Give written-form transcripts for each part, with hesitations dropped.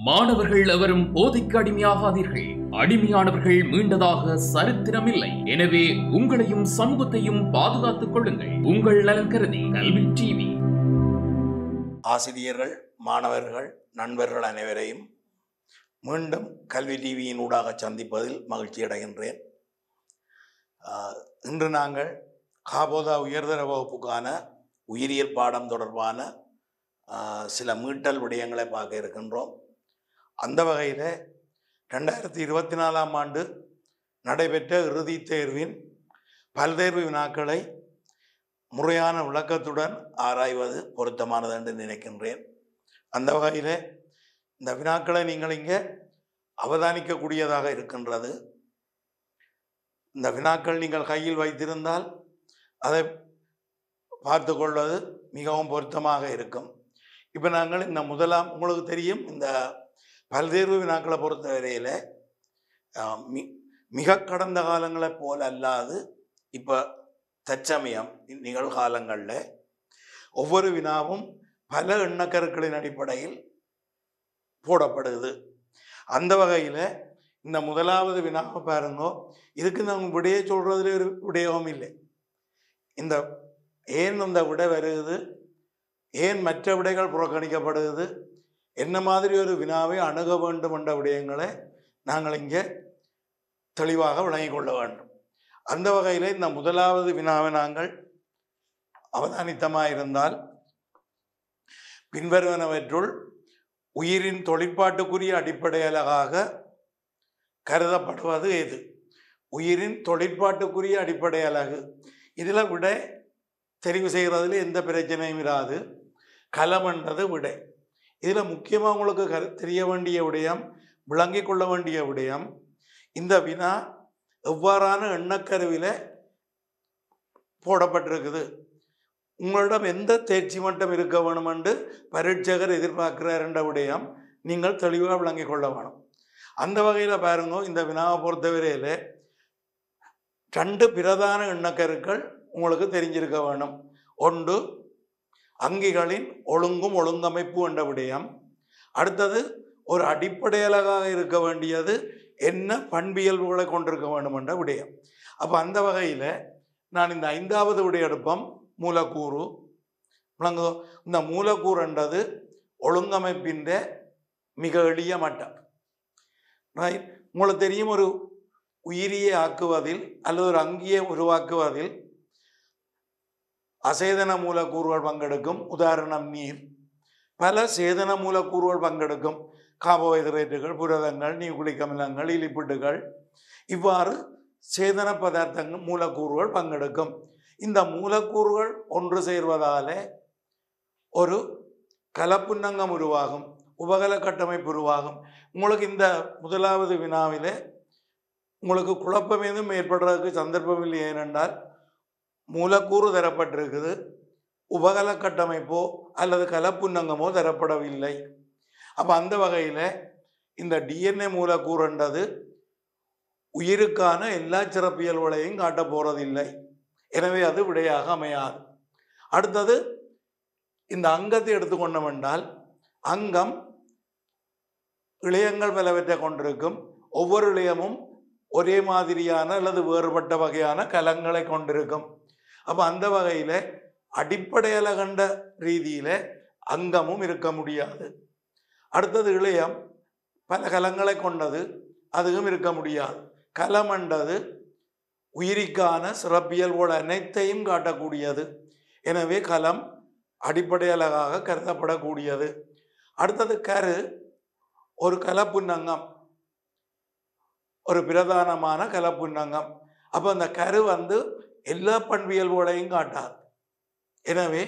மாணவர்கள் எவரும் போதைக்கு அடிமையாகாதீர்கள். அடிமையானவர்கள் மீண்டதாக சரித்திரமில்லை. எனவே உங்களையும் சமூகத்தையும் பாதுகாத்துக் கொள்ளுங்கள். உங்கள் நலன் கருதி கல்வி டிவி. ஆசிரியர்கள், மாணவர்கள், நண்பர்கள் அனைவரையும் மீண்டும் கல்வி டிவியின் ஊடாக சந்திப்பதில் மகிழ்ச்சி அடைகின்றேன். இன்று நாங்கள் காபோதா உயர்தர வகுப்புக்கான உயிரியல் பாடம் தொடர்பான சில மீட்டல் விடயங்களை பார்க்க இருக்கின்றோம். அந்த வகையில் 2024 ஆண்டு நடைபெற்ற இறுதித் தேர்வின் பல்தேர்வு வினாக்களை முறையான விளக்கத்துடன் ஆராய்வது பொருத்தமானது என்று நினைக்கின்றேன். அந்த வகையில் இந்த வினாக்களை நீங்கள் இங்கே அவதானிக்கக்கூடியதாக இருக்கின்றது. இந்த வினாக்கள் நீங்கள் கையில் வைத்திருந்தால் அதை பார்த்து கொள்வது மிகவும் பொருத்தமாக இருக்கும். இப்போ நாங்கள் இந்த உங்களுக்கு தெரியும், இந்த பல்தேர்வு வினாக்களை பொறுத்தவரையில் மிக கடந்த காலங்களை போல் அல்லாது இப்போ தற்சமயம் நிகழ்காலங்களில் ஒவ்வொரு வினாவும் பல எண்ணக்கருக்களின் அடிப்படையில் போடப்படுது. அந்த வகையில் இந்த முதலாவது வினாவை பாருங்கோ. இதுக்கு நம்ம விடையை சொல்கிறதுல ஒரு விடயமும் இல்லை. இந்த ஏன் இந்த விடை வருது, ஏன் மற்ற விடைகள் புறக்கணிக்கப்படுகிறது, என்ன மாதிரி ஒரு வினாவை அணுக வேண்டும் என்ற விடயங்களை நாங்கள் இங்கே தெளிவாக விளங்கிக் கொள்ள வேண்டும். அந்த வகையில் இந்த முதலாவது வினாவை நாங்கள் அவதானித்தமாக இருந்தால், பின்வருவனவற்றுள் உயிரின் தொழிற்பாட்டுக்குரிய அடிப்படை அலகாக கருதப்படுவது எது? உயிரின் தொழிற்பாட்டுக்குரிய அடிப்படை அலகு. இதில் விடை தெரிவு செய்கிறதுல எந்த பிரச்சனையும் இராது. கலம்ன்றது விடை. இதில் முக்கியமாக உங்களுக்கு தெரிய வேண்டிய விடயம், விளங்கி கொள்ள வேண்டிய விடயம், இந்த வினா எவ்வாறான எண்ணக்கருவியில் போடப்பட்டிருக்குது, உங்களிடம் எந்த தேர்ச்சி மட்டம் இருக்க வேணும் என்று பரீட்சகர் எதிர்பார்க்கிறார் என்ற விடயம் நீங்கள் தெளிவாக விளங்கி கொள்ள வேணும். அந்த வகையில் பாருங்க, இந்த வினாவை பொறுத்தவரையில் 2 பிரதான எண்ணக்கருக்கள் உங்களுக்கு தெரிஞ்சிருக்க வேணும். ஒன்று அங்கிகளின் ஒழுங்கும் ஒழுங்கமைப்பு என்ற விடயம். அடுத்தது ஒரு அடிப்படை அலகாக இருக்க வேண்டியது என்ன பண்பியல்புகளை கொண்டிருக்க வேண்டும் என்ற விடயம். அப்போ அந்த வகையில் நான் இந்த 5வது விடையெடுப்பம் மூலக்கூறு. இந்த மூலக்கூறுன்றது ஒழுங்கமைப்பின் மிக எளிய மட்டம். ரைட்? உங்களுக்கு தெரியும், ஒரு உயிரியை ஆக்குவதில் அல்லது ஒரு அங்கியை உருவாக்குவதில் அசேதன மூலக்கூறுகள் பங்கெடுக்கும். உதாரணம் நீர். பல சேதன மூலக்கூறுகள் பங்கெடுக்கும். கார்போஹைட்ரேட்டுகள், புரதங்கள், நியூக்ளிக் அமிலங்கள், லிப்பிட்டுகள், இவ்வாறு சேதன பதார்த்தங்கள் மூலக்கூறுகள் பங்கெடுக்கும். இந்த மூலக்கூறுகள் ஒன்று சேர்வதாலே ஒரு கலப்புன்னங்கம் உருவாகும், உபகல கட்டமைப்பு உருவாகும். உங்களுக்கு இந்த முதலாவது வினாவிலே உங்களுக்கு குழப்பம் எதுவும் ஏற்படுறதுக்கு சந்தர்ப்பம் இல்லை. ஏனென்றால் மூலக்கூறு தரப்பட்டிருக்குது, உபகல கட்டமைப்போ அல்லது கலப்புன்னங்கமோ தரப்படவில்லை. அப்போ அந்த வகையில் இந்த டிஎன்ஏ மூலக்கூறுன்றது உயிருக்கான எல்லா சிறப்பியல்களையும் காட்ட போறதில்லை. எனவே அது விடையாக அமையாது. அடுத்தது இந்த அங்கத்தை எடுத்துக்கொண்டோம் என்றால், அங்கம் இழையங்கள் பலவற்றை கொண்டிருக்கும். ஒவ்வொரு இழையமும் ஒரே மாதிரியான அல்லது வேறுபட்ட வகையான கலங்களை கொண்டிருக்கும். அப்போ அந்த வகையில் அடிப்படையில கண்ட ரீதியில் அங்கமும் இருக்க முடியாது. அடுத்தது இழையம் பல கலங்களை கொண்டது, அதுவும் இருக்க முடியாது. கலம் என்றது உயிரிக்கான சிறப்பியல்போல் அனைத்தையும் காட்டக்கூடியது. எனவே கலம் அடிப்படை அலகாக கருதப்படக்கூடியது. அடுத்தது கரு, ஒரு கலப்புன்னங்கம், ஒரு பிரதானமான கலப்புன்னங்கம். அப்போ அந்த கரு எல்லா பண்பியல்போலையும் காட்டாது. எனவே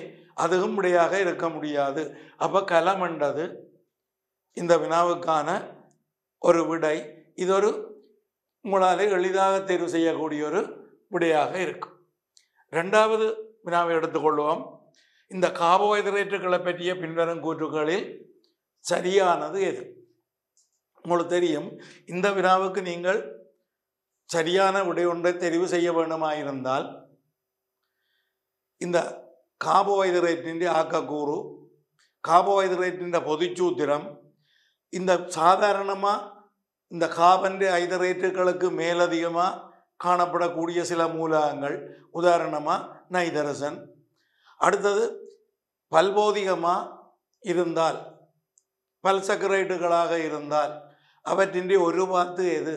அதுவும் விடையாக இருக்க முடியாது. அப்போ கலம் என்றது இந்த வினாவுக்கான ஒரு விடை. இது ஒரு உங்களால் எளிதாக தேர்வு செய்யக்கூடிய ஒரு விடையாக இருக்கும். 2வது வினாவை எடுத்துக்கொள்வோம். இந்த கார்போஹைட்ரேட்டுகளை பற்றிய பின்வரும் கூற்றுகளில் சரியானது எது? உங்களுக்கு தெரியும், இந்த வினாவுக்கு நீங்கள் சரியான விடை ஒன்றை தெரிவு செய்ய வேண்டுமாயிருந்தால், இந்த கார்போஹைட்ரேட்டின் ஆக்கக்கூறு, கார்போஹைட்ரேட்டின் பொதுச்சூத்திரம், இந்த சாதாரணமாக இந்த கார்பன் ஐதரேட்டுகளுக்கு மேலதிகமாக காணப்படக்கூடிய சில மூலகங்கள், உதாரணமாக நைதரசன். அடுத்தது பல்போதிகமாக இருந்தால், பல்சக்கரைட்டுகளாக இருந்தால் அவற்றின்றி ஒரு பாத்து எது,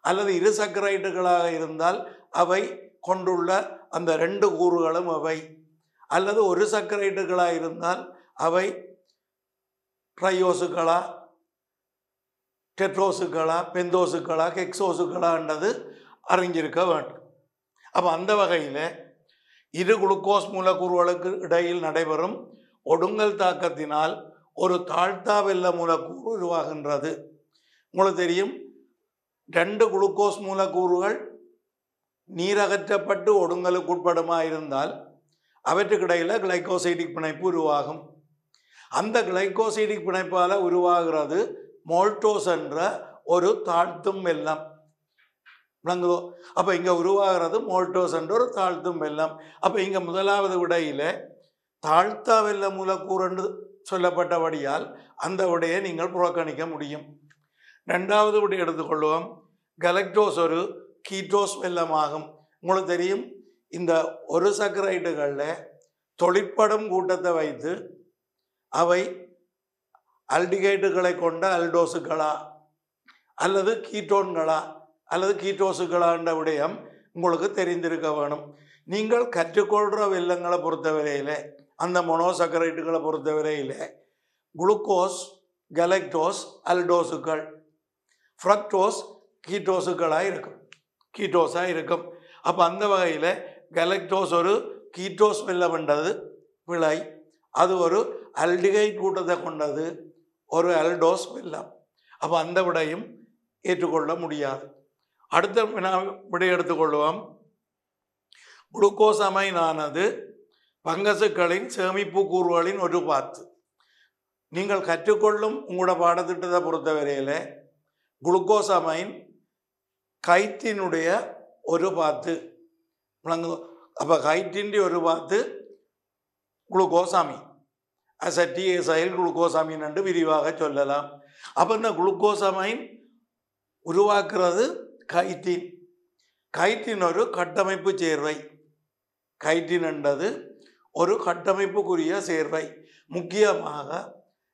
அல்லது இரு சக்கரைட்டுகளாக இருந்தால் அவை கொண்டுள்ள அந்த 2 கூறுகளும் அவை, அல்லது ஒரு சக்கரைட்டுகளாக இருந்தால் அவை ட்ரையோசுகளா, டெட்ரோசுகளா, பெந்தோசுகளா, ஹெக்ஸோசுகளான்றது அறிஞ்சிருக்க வேண்டும். அப்போ அந்த வகையில் இரு குளுக்கோஸ் மூலக்கூறுகளுக்கு இடையில் நடைபெறும் ஒடுங்கல் தாக்கத்தினால் ஒரு தாழ்த்தா வெள்ள மூலக்கூறு உருவாகின்றது. உங்களுக்கு தெரியும், 2 குளுக்கோஸ் மூலக்கூறுகள் நீரகற்றப்பட்டு ஒடுங்கலுக்கு உட்படுமா இருந்தால் அவற்றுக்கு இடையில் கிளைகோசைடிக் பிணைப்பு உருவாகும். அந்த கிளைகோசைடிக் பிணைப்பால் உருவாகிறது மோல்டோஸ் என்ற ஒரு தாழ்த்தும் வெள்ளம். விளங்குதோ? அப்போ இங்கே உருவாகிறது மோல்டோஸ் என்ற ஒரு தாழ்த்தும் வெள்ளம். அப்போ இங்கே முதலாவது விடையில் தாழ்த்தா வெள்ள மூலக்கூறு என்று சொல்லப்பட்டபடியால் அந்த விடையை நீங்கள் புறக்கணிக்க முடியும். 2வது விடை எடுத்துக்கொள்வோம். கலக்டோஸ் ஒரு கீட்டோஸ் வெள்ளமாகும். உங்களுக்கு தெரியும், இந்த ஒரு சக்கரைட்டுகளில் தொழிற்படும் கூட்டத்தை வைத்து அவை அல்டிகைட்டுகளை கொண்ட அல்டோசுகளா அல்லது கீட்டோன்களா அல்லது கீட்டோசுகளா என்ற விடயம் உங்களுக்கு தெரிந்திருக்க வேணும். நீங்கள் கற்றுக்கொள்கிற வெள்ளங்களை பொறுத்தவரையில், அந்த மொனோசக்கரைட்டுகளை பொறுத்தவரையில் குளுக்கோஸ், கலக்டோஸ் அல்டோசுகள், ஃப்ரக்டோஸ் கீட்டோசுகளாக இருக்கும், கீட்டோஸாக இருக்கும். அப்போ அந்த வகையில் கலக்டோஸ் ஒரு கீட்டோஸ் வெள்ளம் என்றது பிழை. அது ஒரு அல்டிகைட் கூட்டத்தை கொண்டது, ஒரு அல்டோஸ் வெள்ளம். அப்போ அந்த விடையும் ஏற்றுக்கொள்ள முடியாது. அடுத்த விடை எடுத்துக்கொள்வோம். குளுக்கோஸ் அமைனானது பங்கசுக்களின் சேமிப்பு கூறுகளின் ஒரு பாத்து. நீங்கள் கற்றுக்கொள்ளும் உங்களோட பாடத்திட்டத்தை பொறுத்தவரையில் குளுக்கோஸ் அமைன் கைத்தினுடைய ஒரு பாத்து. அப்போ கைத்தின் ஒரு பாத்து குளுக்கோஸ் அமீன், அசட்டிஎசைல் குளுக்கோஸ் அமீன் என்று விரிவாக சொல்லலாம். அப்போ இந்த குளுக்கோஸ் அமைன் உருவாக்குறது கைட்டின். கைட்டின் ஒரு கட்டமைப்பு சேர்வை. கைட்டின் என்றது ஒரு கட்டமைப்புக்குரிய சேர்வை. முக்கியமாக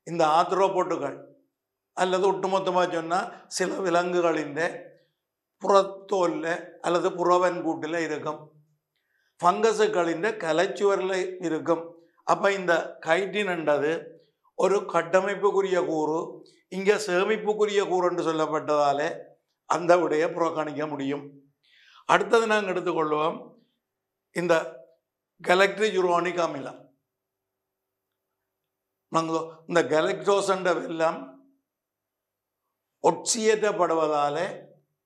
இந்த ஆத்ரோபோட்டுகள் அல்லது ஒட்டுமொத்தமாக சொன்னால் சில விலங்குகளின் புறத்தோலில் அல்லது புறவன் கூட்டில் இருக்கும், ஃபங்கஸுகளின் கலைச்சுவரில் இருக்கும். அப்போ இந்த கைட்டின் என்றது ஒரு கட்டமைப்புக்குரிய கூறு, இங்கே சேமிப்புக்குரிய கூறு என்று சொல்லப்பட்டதாலே அந்த விடையை புறக்கணிக்க முடியும். அடுத்தது நாங்கள் எடுத்துக்கொள்வோம் இந்த கலக்ட்ரிஜுரோனிக் அமிலம். இந்த கலக்டோஸ் என்ற வெள்ளம் ஒட்சியேற்றப்படுவதால்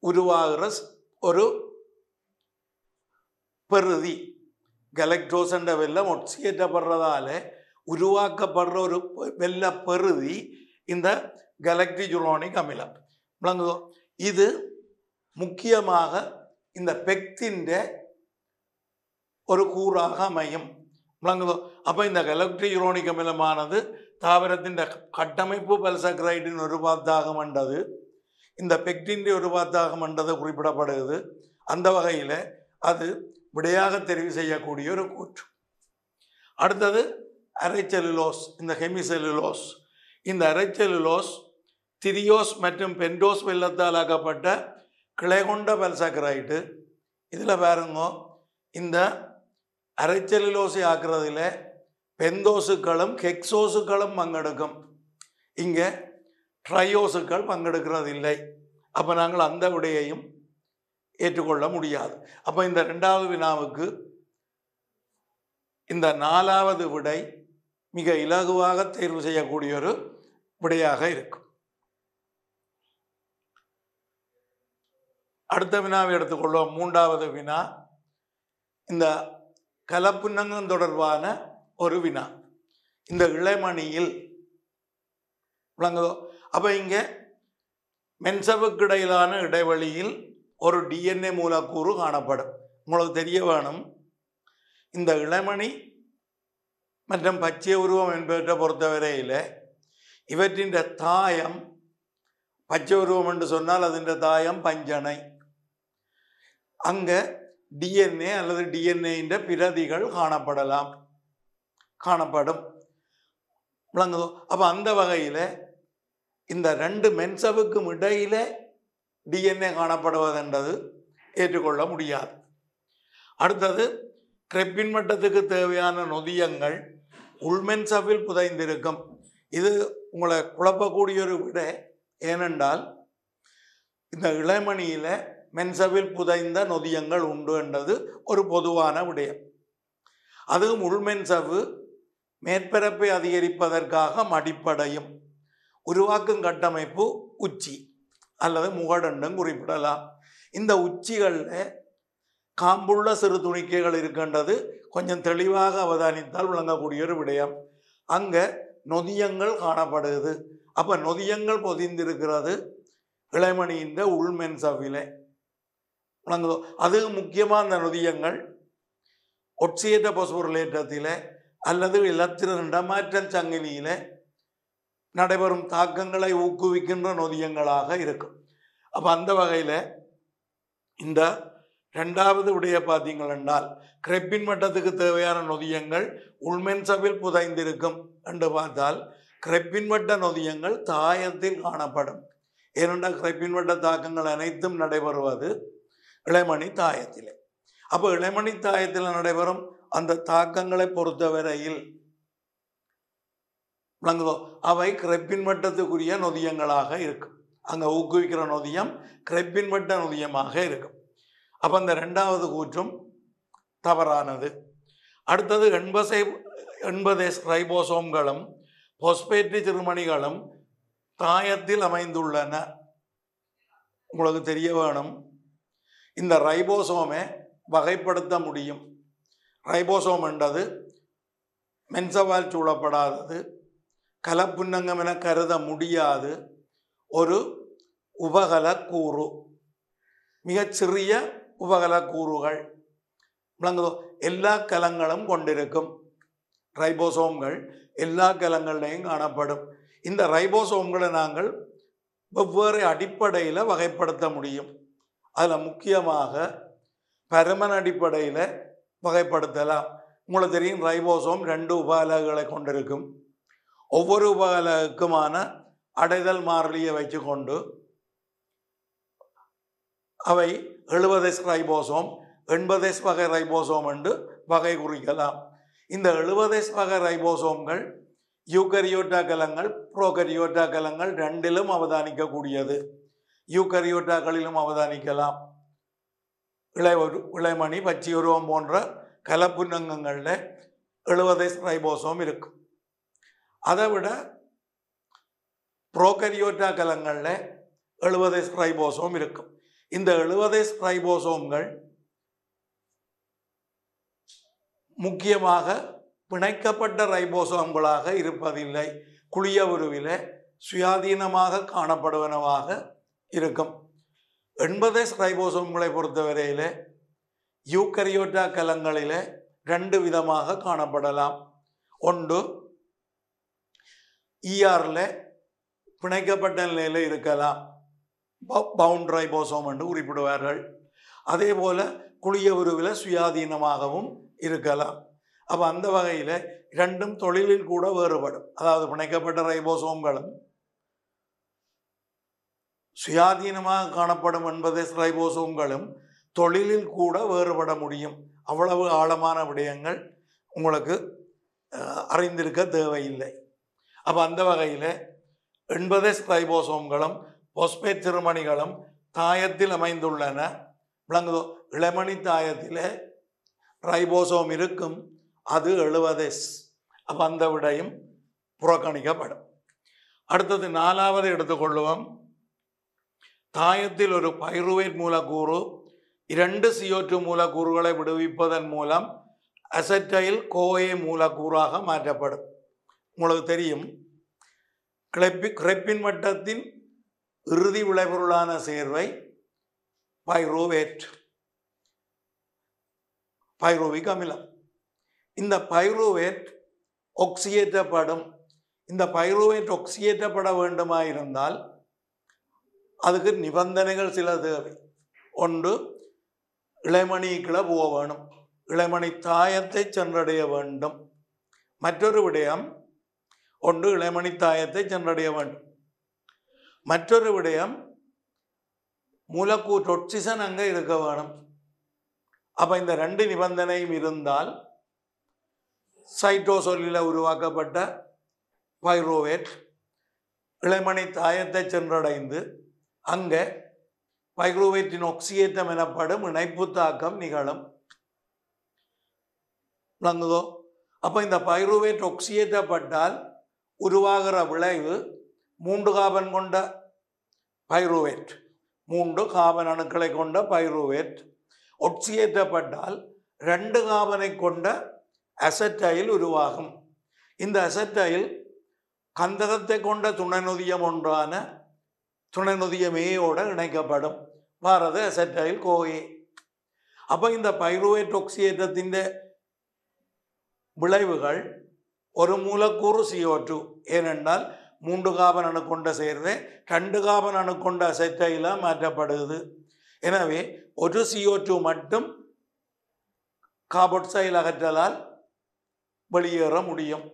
உருவாகிற ஒரு பெறுதி. கலக்டோஸ் என்ற வெள்ளம் ஒட்சியேற்றப்படுறதால உருவாக்கப்படுற ஒரு வெள்ள பெறுதி இந்த கலக்ட்ரிஜுரோனிக் அமிலம். விளங்குதோ? இது முக்கியமாக இந்த பெக்தின் ஒரு கூறாக அமையும். விளங்குதோ? அப்போ இந்த கலக்ட்ரிஜுரோனிக் அமிலமானது தாவரத்தின் கட்டமைப்பு பல்சக்கரைட்டின் ஒரு பாத்தாக மண்டது, இந்த பெக்டின் ஒரு பாத்தாக மண்டது குறிப்பிடப்படுகிறது. அந்த வகையில் அது விடையாக தெரிவு செய்யக்கூடிய ஒரு கூற்று. அடுத்தது அரைச்செல்லுலோஸ், இந்த ஹெமிசெல்லுலோஸ். இந்த அரைச்செல்லுலோஸ் திரியோஸ் மற்றும் பென்டோஸ் வெள்ளத்தால் ஆக்கப்பட்ட கிளை கொண்ட பல்சக்கரைட்டு. இதில் பாருங்க, இந்த அரைச்செல்லுலோஸை ஆக்குறதுல பெந்தோசுக்களும் ஹெக்ஸோசுக்களும் பங்கெடுக்கும், இங்கே ட்ரையோசுக்கள் பங்கெடுக்கிறது இல்லை. அப்போ நாங்கள் அந்த விடையையும் ஏற்றுக்கொள்ள முடியாது. அப்போ இந்த 2வது வினாவுக்கு இந்த 4வது விடை மிக இலகுவாக தேர்வு செய்யக்கூடிய ஒரு விடையாக இருக்கும். அடுத்த வினாவை எடுத்துக்கொள்வோம். 3வது வினா இந்த கலப்புன்னங்கம் தொடர்பான ஒரு வினா. இந்த இளமணியில் விளங்குதோ? அப்போ இங்கே மென்சவுக்கு இடையிலான இடைவெளியில் ஒரு டிஎன்ஏ மூலக்கூறு காணப்படும். உங்களுக்கு தெரிய வேணும், இந்த இளமணி மற்றும் பச்சை உருவம் என்பவற்றை பொறுத்தவரையில் இவற்றின் தாயம் பச்சை உருவம் என்று சொன்னால் அதிൻ്റെ தாயம் பஞ்சனை. அங்கே டிஎன்ஏ அல்லது டிஎன்ஏ பிரதிகள் காணப்படும். விளங்குதோ? அப்போ அந்த வகையில் இந்த ரெண்டு மென்சவுக்கும் இடையில டிஎன்ஏ காணப்படுவதென்றது ஏற்றுக்கொள்ள முடியாது. அடுத்தது கிரெப்பின் மட்டத்துக்கு தேவையான நொதியங்கள் உள்மென்சவில் புதைந்திருக்கும். இது உங்களை குழப்பக்கூடிய ஒரு விட. ஏனென்றால் இந்த இளமணியில் மென்சவில் புதைந்த நொதியங்கள் உண்டு என்றது ஒரு பொதுவான விடயம். அதுவும் உள்மென்சவு மேற்பரப்பை அதிகரிப்பதற்காக மடிப்படையும் உருவாக்கும் கட்டமைப்பு உச்சி அல்லது முகடண்டும் குறிப்பிடலாம். இந்த உச்சிகளில் காம்புள்ள சிறு துணிக்கைகள் இருக்கின்றது கொஞ்சம் தெளிவாக அவதானித்தால் விளங்கக்கூடிய ஒரு விடயம். அங்கே நொதியங்கள் காணப்படுகிறது. அப்போ நொதியங்கள் பொதிந்திருக்கிறது இளமணியின் உள்மென்சவிலே. விளங்குதோ? அது முக்கியமாக அந்த நொதியங்கள் ஒட்சியேற்ற பொஸ்பொருளேற்றத்தில் அல்லது இலத்திரன் இடமாற்றல் சங்கிலியில் நடைபெறும் தாக்கங்களை ஊக்குவிக்கின்ற நொதியங்களாக இருக்கும். அப்போ அந்த வகையில் இந்த ரெண்டாவது விடைய பார்த்தீங்களென்றால் கிரெப்பின் மட்டத்துக்கு தேவையான நொதியங்கள் உள்மென்சவில் புதைந்திருக்கும் என்று பார்த்தால் கிரெப்பின் மட்ட நொதியங்கள் தாயத்தில் காணப்படும். ஏனென்றால் கிரெப்பின் மட்ட தாக்கங்கள் அனைத்தும் நடைபெறுவது இளமணி தாயத்திலே. அப்போ இளமணி தாயத்தில் நடைபெறும் அந்த தாக்கங்களை பொறுத்தவரையில் விளங்குதோ அவை கிரெப்பின் மட்டத்துக்குரிய நொதியங்களாக இருக்கும். அங்கே ஊக்குவிக்கிற நொதியம் கிரெப்பின் மட்ட நொதியமாக இருக்கும். அப்போ அந்த ரெண்டாவது கூற்றும் தவறானது. அடுத்தது 80 ரைபோசோம்களும் பொஸ்பேற்றி சிறுமணிகளும் தாயத்தில் அமைந்துள்ளன. உங்களுக்கு தெரிய வேணும், இந்த ரைபோசோமை வகைப்படுத்த முடியும். ரைபோசோம் என்றது மென்சவால் சூழப்படாதது, கலப்புன்னங்கம் என கருத முடியாது ஒரு உபகல கூறு, மிகச்சிறிய உபகல கூறுகள். விளங்குதோ? எல்லா கலங்களும் கொண்டிருக்கும் ரைபோசோம்கள் எல்லா கலங்கள்லையும் காணப்படும். இந்த ரைபோசோம்களை நாங்கள் வெவ்வேறு அடிப்படையில் வகைப்படுத்த முடியும். அதில் முக்கியமாக பருமன் அடிப்படையில் வகைப்படுத்தலாம். உங்களுக்கு தெரியும், ரைபோசோம் 2 உபகலங்களை கொண்டிருக்கும். ஒவ்வொரு உபகலக்குமான அடைதல் மாறிலியை வச்சு கொண்டு அவை 70 ரைபோசோம் 80 வகை ரைபோசோம் என்று வகை குறிக்கலாம். இந்த 70 வகை ரைபோசோம்கள் யூகரியோட்டா கலங்கள் புரோகரியோட்டா கலங்கள் ரெண்டிலும் அவதானிக்கக்கூடியது. யூகரியோட்டாக்களிலும் அவதானிக்கலாம். இளைமணி பச்சியுருவம் போன்ற கலப்புன்னங்கங்களில் 70 ரைபோசோம் இருக்கும். அதை விட புரோகரியோட்டா கலங்களில் 70 ரைபோசோம் இருக்கும். இந்த 70 ரைபோசோம்கள் முக்கியமாக பிணைக்கப்பட்ட ரைபோசோம்களாக இருப்பதில்லை. குழிய உருவிலே சுயாதீனமாக காணப்படுவனவாக இருக்கும். 80 ரைபோசோம்களை பொறுத்தவரையில் யூகரியோட்டா கலங்களில் 2 விதமாக காணப்படலாம். ஒன்று ஈஆரில் பிணைக்கப்பட்ட நிலையில் இருக்கலாம், பவுண்ட் ரைபோசோம் என்று குறிப்பிடுவார்கள். அதே போல் குழிய உருவில் சுயாதீனமாகவும் இருக்கலாம். அப்போ அந்த வகையில் இரண்டும் தொழிலில் கூட வேறுபடும். அதாவது பிணைக்கப்பட்ட ரைபோசோம்களும் சுயாதீனமாக காணப்படும் 80 ரைபோசோம்களும் தொழிலில் கூட வேறுபட முடியும். அவ்வளவு ஆழமான விடயங்கள் உங்களுக்கு அறிந்திருக்க தேவையில்லை. அப்போ அந்த வகையில் 80 ரைபோசோம்களும் பொஸ்பேட் சிறுமணிகளும் தாயத்தில் அமைந்துள்ளன. விளங்குதோ? இளமணி தாயத்தில் ரைபோசோம் இருக்கும், அது 70. அப்போ அந்த விடையும் புறக்கணிக்கப்படும். அடுத்தது 4வது எடுத்துக்கொள்ளுவோம். தாயத்தில் ஒரு பைருவேட் மூலக்கூறு 2 CO2 மூலக்கூறுகளை விடுவிப்பதன் மூலம் அசெட்டைல் கோஏ மூலக்கூறாக மாற்றப்படும். உங்களுக்கு தெரியும், கிரெப்பின் மட்டத்தின் இறுதி விளைபொருளான சேர்வை பைருவிக் அமிலம். இந்த பைருவேட் ஒக்சியேற்றப்படும். இந்த பைருவேட் ஒக்சியேற்றப்பட வேண்டுமாயிருந்தால் அதுக்கு நிபந்தனைகள் சில தேவை. ஒன்று, இளைமணிக்குள்ள போக வேணும், இளைமணி தாயத்தை சென்றடைய வேண்டும். மற்றொரு விடயம், ஒன்று இளைமணி தாயத்தை சென்றடைய வேண்டும். மற்றொரு விடயம், மூலக்கூற்று ஒட்சிசன் அங்கே இருக்க வேணும். அப்போ இந்த ரெண்டு நிபந்தனையும் இருந்தால் சைட்டோசோலில் உருவாக்கப்பட்ட பைருவேட் இளைமணி தாயத்தை சென்றடைந்து அங்கே பைருவேட்டின் ஒக்சியேற்றம் எனப்படும் இணைப்பு தாக்கம் நிகழும். விளங்குதோ? அப்போ இந்த பைருவேட் ஒக்சியேற்றப்பட்டால் உருவாகிற விளைவு 3 கார்பன் கொண்ட பைருவேட், 3 கார்பன் அணுக்களை கொண்ட பைருவேட் ஒக்சியேற்றப்பட்டால் 2 கார்பனை கொண்ட அசட்டைல் உருவாகும். இந்த அசட்டைல் கந்தகத்தை கொண்ட துணை நொதியம் ஒன்றான துணை நொதியம் ஏயோட இணைக்கப்படும். வாரது அசட்டைல் கோஏ. அப்போ இந்த பைருவேட் ஒக்சியேற்றத்தின் விளைவுகள் ஒரு மூலக்கூறு CO2, ஏனென்றால் 3 கார்பன் அணு கொண்ட சேர்வே 2 கார்பன் அணு கொண்ட அசட்டைலாக மாற்றப்படுது. எனவே ஒரு CO2 மட்டும் கார்பாக்சைல் அகற்றலால் வெளியேற முடியும்.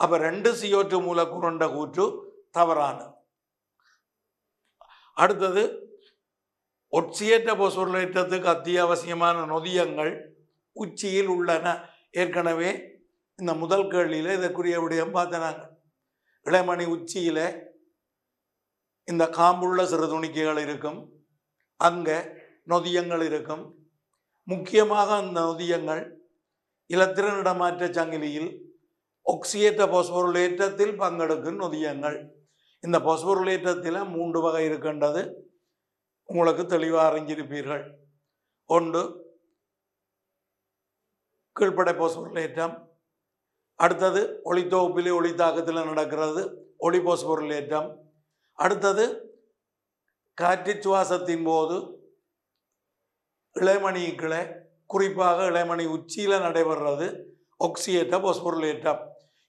அப்போ 2 CO2 மூலக்கூறுண்ட கூற்று தவறானது. அடுத்தது, ஒட்சியேற்ற பொசுரலேற்றத்துக்கு அத்தியாவசியமான நொதியங்கள் உச்சியில் உள்ளன. ஏற்கனவே இந்த முதல் கேள்வியில் இதற்குரிய விடயம் பார்த்தனாங்க. இளைமணி உச்சியில் இந்த காம்புள்ள சிறு துணிக்கைகள் இருக்கும், அங்கே நொதியங்கள் இருக்கும். முக்கியமாக அந்த நொதியங்கள் இலத்திரன் இடமாற்ற சங்கிலியில் ஒக்சியேற்ற பொஸ்பொருளேற்றத்தில் பங்கெடுக்கும் நொதியங்கள். இந்த பொஸ்பொருளேற்றத்தில் 3 வகை இருக்கின்றது, உங்களுக்கு தெளிவாக அறிஞ்சிருப்பீர்கள். ஒன்று கீழ்ப்படை பொஸ்பொருளேற்றம், அடுத்தது ஒளித்தொகுப்பிலே ஒளித்தாக்கத்தில் நடக்கிறது ஒளி பொஸ்பொருளேற்றம், அடுத்தது காற்று சுவாசத்தின் போது இளைமணிகளை குறிப்பாக இளைமணி உச்சியில் நடைபெறுறது ஒக்சியேற்ற பொஸ்பொருளேற்றம்.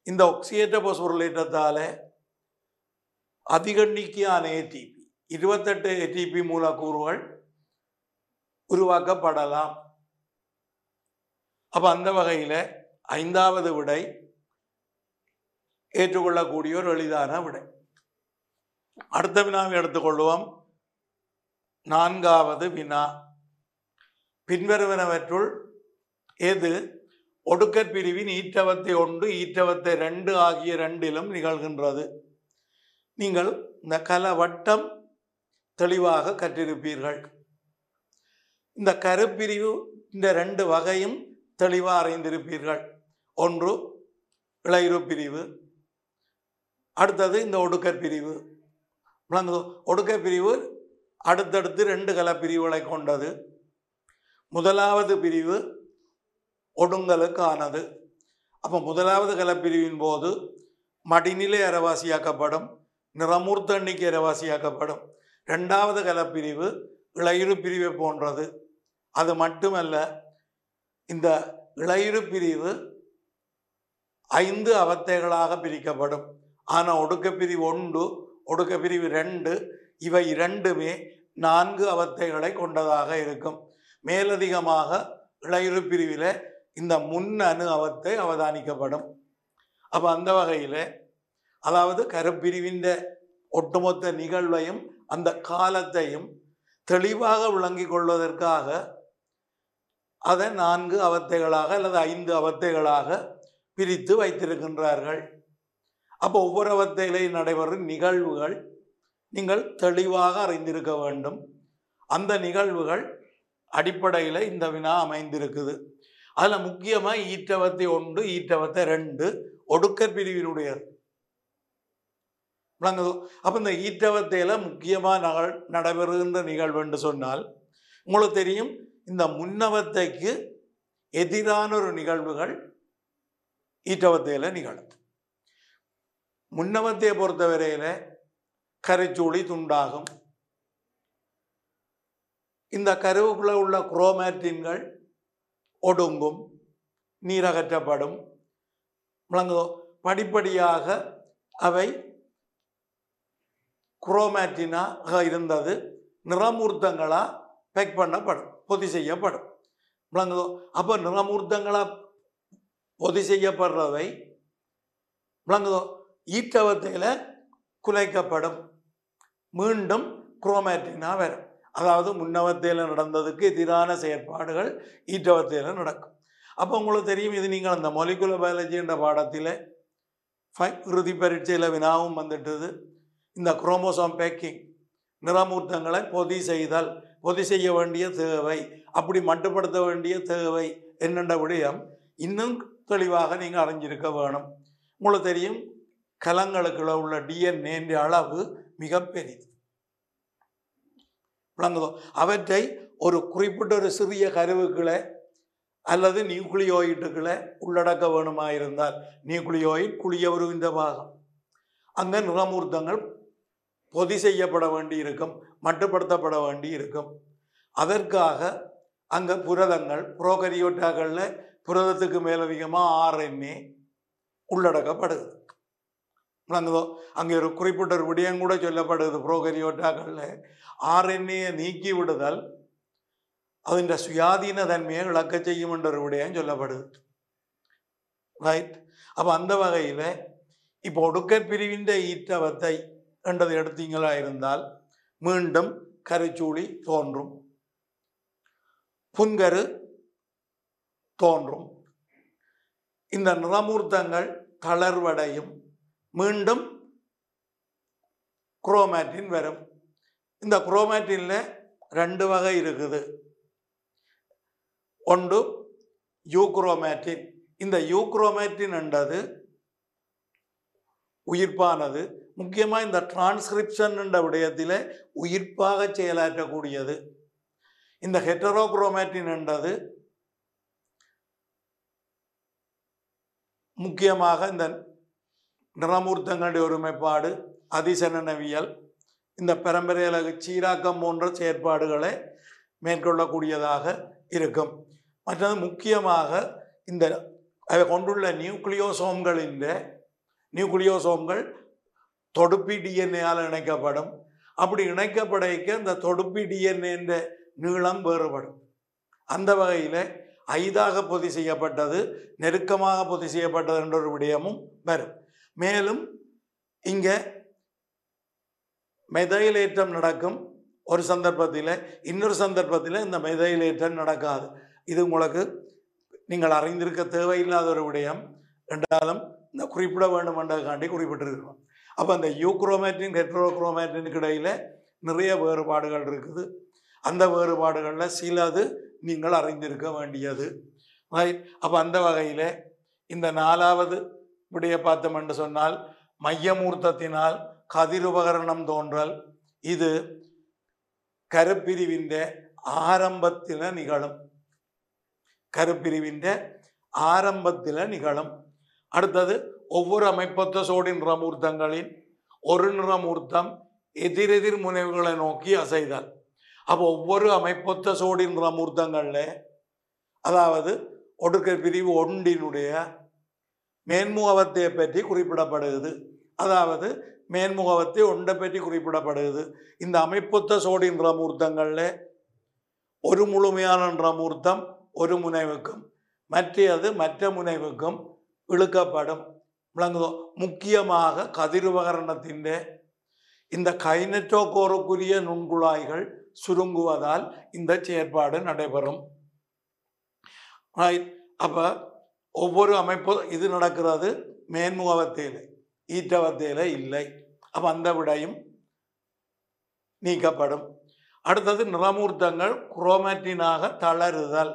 இந்த ஒக்சியேற்ற பொஸ்பொருளேற்றத்தால் அதிக எண்ணிக்கையான ATP 28 ATP மூலக்கூறுகள் உருவாக்கப்படலாம். அப்போ அந்த வகையில் 5வது விடை ஏற்றுக்கொள்ளக்கூடிய ஒரு எளிதான விடை. அடுத்த வினாவை எடுத்துக்கொள்வோம். 4வது வினா, பின்வருவனவற்றுள் எது ஒடுக்கற் பிரிவின் ஈற்றவத்தை 1 ஈற்றவத்தை 2 ஆகிய 2லும் நிகழ்கின்றது? நீங்கள் இந்த கலவட்டம் தெளிவாக கற்றிருப்பீர்கள். இந்த கருப்பிரிவு இந்த 2 வகையும் தெளிவாக அறிந்திருப்பீர்கள். ஒன்று இளையுறு பிரிவு, அடுத்தது இந்த ஒடுக்கற் பிரிவு. ஒடுக்கற் பிரிவு அடுத்தடுத்து 2 கலப்பிரிவுகளை கொண்டது. முதலாவது பிரிவு ஒடுங்கலுக்கானது. அப்போ முதலாவது கலப்பிரிவின் போது மடிநிலை அரைவாசியாக்கப்படும், நிறமூர்த்த எண்ணிக்கை அரைவாசியாக்கப்படும். 2வது கலப்பிரிவு இளையுறு பிரிவை போன்றது. அது மட்டுமல்ல, இந்த இளையுறு பிரிவு 5 அவத்தைகளாக பிரிக்கப்படும். ஆனால் ஒடுக்கப்பிரிவு 1 ஒடுக்கப்பிரிவு 2 இவை இரண்டுமே 4 அவத்தைகளை கொண்டதாக இருக்கும். மேலதிகமாக இளையுறு பிரிவில் இந்த முன்னணு அவத்தை அவதானிக்கப்படும். அப்போ அந்த வகையில், அதாவது கருப்பிரிவின் ஒட்டுமொத்த நிகழ்வையும் அந்த காலத்தையும் தெளிவாக விளங்கிக் கொள்வதற்காக அதை 4 அவத்தைகளாக அல்லது 5 அவத்தைகளாக பிரித்து வைத்திருக்கின்றார்கள். அப்போ ஒவ்வொரு அவத்தையிலையும் நடைபெறும் நிகழ்வுகள் நீங்கள் தெளிவாக அறிந்திருக்க வேண்டும். அந்த நிகழ்வுகள் அடிப்படையில் இந்த வினா அமைந்திருக்குது. அதில் முக்கியமாக ஈற்றவத்தை 1 ஈற்றவத்தை 2 ஒடுக்கற் பிரிவினுடையது. விளங்குதோ? அப்போ இந்த ஈற்றவத்தையில் முக்கியமாக நடைபெறுகின்ற நிகழ்வு என்று சொன்னால் உங்களுக்கு தெரியும், இந்த முன்னவத்தைக்கு எதிரான ஒரு நிகழ்வுகள் ஈற்றவத்தையில் நிகழும். முன்னவத்தையை பொறுத்தவரையில் கரைச்சூழி துண்டாகும். இந்த கருவுக்குள்ள உள்ள குரோமேட்டின்கள் ஒடுங்கும், நீரகற்றப்படும். விளங்குதோ? படிப்படியாக அவை குரோமேட்டினாக இருந்தது நிறமூர்த்தங்களாக பேக் பண்ணப்படும், பொதி செய்யப்படும். விளங்குதோ? அப்போ நிறமூர்த்தங்களாக பொதி செய்யப்படுறவை விளங்குதோ ஈற்றவத்தையில் குலைக்கப்படும், மீண்டும் குரோமேட்டினா வரும். அதாவது முன்னவத்தையில் நடந்ததுக்கு எதிரான செயற்பாடுகள் ஈற்றவத்தையில் நடக்கும். அப்போ உங்களுக்கு தெரியும், இது நீங்கள் அந்த மொலிகுலர் பயாலஜி என்ற பாடத்தில் இறுதி பரீட்சையில் வினாவும் வந்துட்டது. இந்த குரோமோசோம் பேக்கிங், நிறமூர்த்தங்களை பொதி செய்தல், பொதி செய்ய வேண்டிய தேவை, அப்படி மட்டுப்படுத்த வேண்டிய தேவை என்னென்ற விடயம் இன்னும் தெளிவாக நீங்கள் அறிஞ்சிருக்க வேணும். உங்களுக்கு தெரியும், கலங்களுக்குள்ள உள்ள டிஎன்ஏ என்ற அளவு மிக பெரிது. விளங்குதோ? அவற்றை ஒரு குறிப்பிட்ட ஒரு சிறிய கருவுக்களை அல்லது நியூக்ளியோயிட்டுகளை உள்ளடக்க வேணுமாயிருந்தால், நியூக்ளியோயிட் குழியவுருவின் பாகம், அங்கே நிறமூர்த்தங்கள் பொதி செய்யப்பட வேண்டி இருக்கும், மட்டுப்படுத்தப்பட வேண்டி இருக்கும். அதற்காக அங்கே புரதங்கள், புரோகரியோட்டாக்களில் புரதத்துக்கு மேலதிகமாக RNA உள்ளடக்கப்படுது. விளங்குதோ? அங்கே ஒரு குறிப்பிட்ட ஒரு விடயம் கூட சொல்லப்படுது. புரோகரியோட்டாக்களில் RNA நீக்கி விடுதல் അതിൻ്റെ சுயாதீன தன்மையை இழக்க செய்யும் என்ற ஒரு விடயம் சொல்லப்படுது. ரைட்? அப்போ அந்த வகையில் இப்போ ஒடுக்கப்பிரிவின் ஈற்றவத்தை என்றது எடுத்தீங்களா இருந்தால் மீண்டும் கருச்சூழி தோன்றும், புன்கரு தோன்றும், இந்த நிறமூர்த்தங்கள் தளர்வடையும், மீண்டும் குரோமேட்டின் வரும். இந்த குரோமேட்டின்ல 2 வகை இருக்குது. ஒன்று யூக்ரோமேட்டின். இந்த யூக்ரோமேட்டின் என்றது உயிர்ப்பானது, முக்கியமாக இந்த டிரான்ஸ்கிரிப்ஷன் என்ற விடயத்தில் உயிர்ப்பாக செயலாற்றக்கூடியது. இந்த ஹெட்டரோக்ரோமேட்டின் என்றது முக்கியமாக இந்த நிறமூர்த்தங்களுடைய ஒருமைப்பாடு, அதிசனனவியல், இந்த பரம்பரையலகு சீராக்கம் போன்ற செயற்பாடுகளை மேற்கொள்ளக்கூடியதாக இருக்கும். மற்றது முக்கியமாக இந்த அவை கொண்டுள்ள நியூக்ளியோசோம்கள் தொடுப்பி டிஎன்ஏயால் இணைக்கப்படும். அப்படி இணைக்கப்படைக்க இந்த தொடுப்பி டிஎன்ஏன்ற நீளம் வேறுபடும். அந்த வகையில் ஐதாக பொதி செய்யப்பட்டது, நெருக்கமாக பொதி செய்யப்பட்டது என்ற ஒரு விடயமும் வரும். மேலும் இங்கே மெதைலேற்றம் நடக்கும் ஒரு சந்தர்ப்பத்தில், இன்னொரு சந்தர்ப்பத்தில் இந்த மெதைலேற்றம் நடக்காது. இது உங்களுக்கு நீங்கள் அறிந்திருக்க தேவையில்லாத ஒரு விடயம் என்றாலும் இந்த குறிப்பிட வேண்டும் என்றதுக்காண்டி குறிப்பிட்டிருக்கிறோம். அப்போ அந்த யூக்ரோமேட்டின் ஹெட்ரோக்ரோமேட்டினுக்கு இடையில் நிறைய வேறுபாடுகள் இருக்குது. அந்த வேறுபாடுகளில் சிலது நீங்கள் அறிந்திருக்க வேண்டியது. ரைட்? அப்போ அந்த வகையில் இந்த 4வது விடைய பார்த்தோம் என்று சொன்னால் மையமூர்த்தத்தினால் கதிருபகரணம் தோன்றல். இது கருப்பிரிவின் ஆரம்பத்தில் நிகழும், கருப்பிரிவின் ஆரம்பத்தில் நிகழும். அடுத்தது ஒவ்வொரு அமைப்பொத்த சோடி நிறமூர்த்தங்களின் ஒரு நிறமூர்த்தம் எதிரெதிர் முனைவுகளை நோக்கி அசைதல். அப்போ ஒவ்வொரு அமைப்பொத்த சோடி நிறமூர்த்தங்களில், அதாவது ஒடுக்க பிரிவு ஒன்றினுடைய மேன்முகவத்தை பற்றி குறிப்பிடப்படுகிறது, அதாவது மேன்முகவத்தை ஒன்றை பற்றி குறிப்பிடப்படுகிறது. இந்த அமைப்பொத்த சோடி நிறமூர்த்தங்களில் ஒரு முழுமையான நிறமூர்த்தம் ஒரு முனைவுக்கும் மற்றது மற்ற முனைவுக்கும் இழுக்கப்படும். விளங்குதோ? முக்கியமாக கதிருபகரணத்தின் இந்த கைனட்டோகோருக்குரிய நுண்குழாய்கள் சுருங்குவதால் இந்த செயற்பாடு நடைபெறும். அப்போ ஒவ்வொரு அமைப்பு இது நடக்கிறது மேன்முகவத்தையில், ஈற்றவத்தையில் இல்லை. அப்போ அந்த விடையும் நீக்கப்படும். அடுத்தது நிறமூர்த்தங்கள் குரோமேட்டினாக தளருதல்.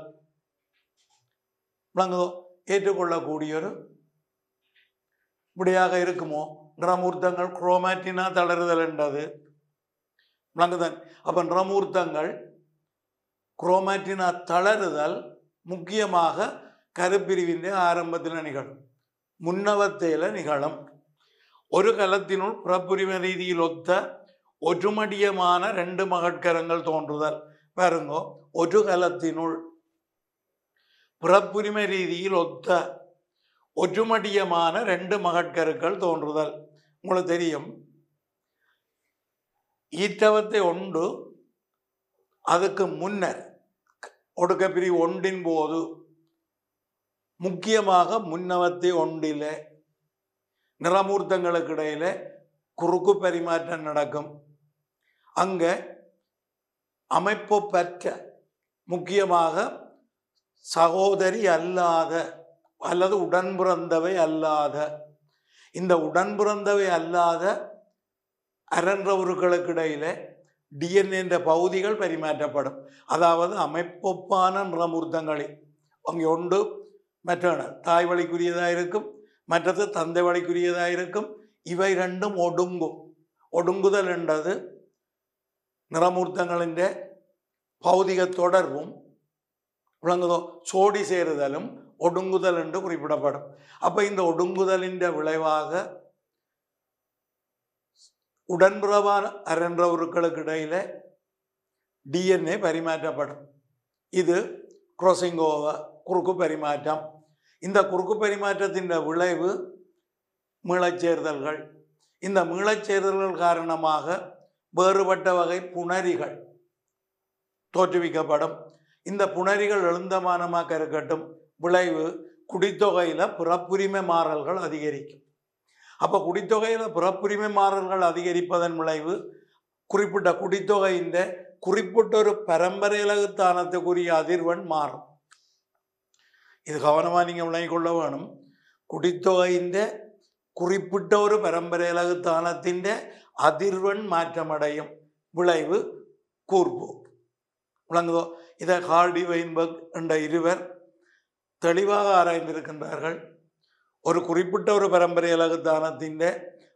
விளங்குதோ? ஏற்றுக்கொள்ளக்கூடிய ஒரு விடையாக இருக்குமோ? நிறமூர்த்தங்கள் குரோமேட்டினா தளருதல் என்றது விளங்குதல். அப்போ நிறமூர்த்தங்கள் குரோமேட்டினா தளருதல் முக்கியமாக கருப்பிரிவின் ஆரம்பத்தில் நிகழும், முன்னவத்தையில் நிகழும். ஒரு கலத்தினுள் புறப்புரிமை ரீதியில் ஒத்த ஒற்றுமடியமான 2 மகட்கரங்கள் தோன்றுதல். பாருங்கோ, ஒரு கலத்தினுள் புறப்புரிமை ரீதியில் ஒத்த ஒற்றுமடியமான 2 மகட்கருக்கள் தோன்றுதல். உங்களுக்கு தெரியும் ஈற்றவத்தை ஒன்று அதுக்கு முன்னர் ஒடுக்க பிரிவு ஒன்றின் போது முக்கியமாக முன்னவத்தை ஒன்றில் நிறமூர்த்தங்களுக்கு இடையில குறுக்கு பரிமாற்றம் நடக்கும். அங்கே அமைப்பு பெற்ற முக்கியமாக சகோதரி அல்லாத அல்லது உடன்பிறந்தவை அல்லாத இந்த உடன்பிறந்தவை அல்லாத அரன்றவர்களுக்கு இடையில டிஎன்ஏ என்ற பகுதிகள் பரிமாற்றப்படும். அதாவது அமைப்பொப்பான நிறமூர்த்தங்களில் அங்கே ஒன்று மற்றொன்று தாய் வழிக்குரியதாக இருக்கும், மற்றது தந்தை வழிக்குரியதாக இருக்கும். இவை ரெண்டும் ஒடுங்கும். ஒடுங்குதல் என்றது நிறமூர்த்தங்களின் பௌதிக தொடர்பும் விளங்குதோ சோடி சேருதலும் ஒடுங்குதல் என்று குறிப்பிடப்படும். அப்போ இந்த ஒடுங்குதலின் விளைவாக உடன்பிறவான அரன்றவர்களுக்கு இடையில டிஎன்ஏ பரிமாற்றப்படும். இது கிராசிங் ஓவர் குறுக்கு பரிமாற்றம். இந்த குறுக்கு பரிமாற்றத்தின் விளைவு மீளச்சேர்தல்கள். இந்த மீளச்சேர்தல்கள் காரணமாக வேறுபட்ட வகை புணரிகள் தோற்றுவிக்கப்படும். இந்த புணரிகள் எழுந்தமானமாக இருக்கட்டும் விளைவு குடித்தொகையில் பிறப்புரிமை மாறல்கள் அதிகரிக்கும். அப்போ குடித்தொகையில் பிறப்புரிமை மாறல்கள் அதிகரிப்பதன் விளைவு குறிப்பிட்ட குடித்தொகையின் குறிப்பிட்ட ஒரு பரம்பரையிலகுத்தானத்துக்குரிய அதிர்வெண் மாறும். இது கவனமாக நீங்கள் விளங்கிக் கொள்ள வேணும். குடித்தொகையின் குறிப்பிட்ட ஒரு பரம்பரையிலகுத்தானத்தின் அதிர்வெண் மாற்றமடையும் விளைவு கூர்ப்பு விளங்குதோ. இதை ஹார்டி வெயின்பர்க் என்ற இருவர் தெளிவாக ஆராய்ந்திருக்கின்றார்கள். ஒரு குறிப்பிட்ட ஒரு பரம்பரையிலகுத்தானத்தின்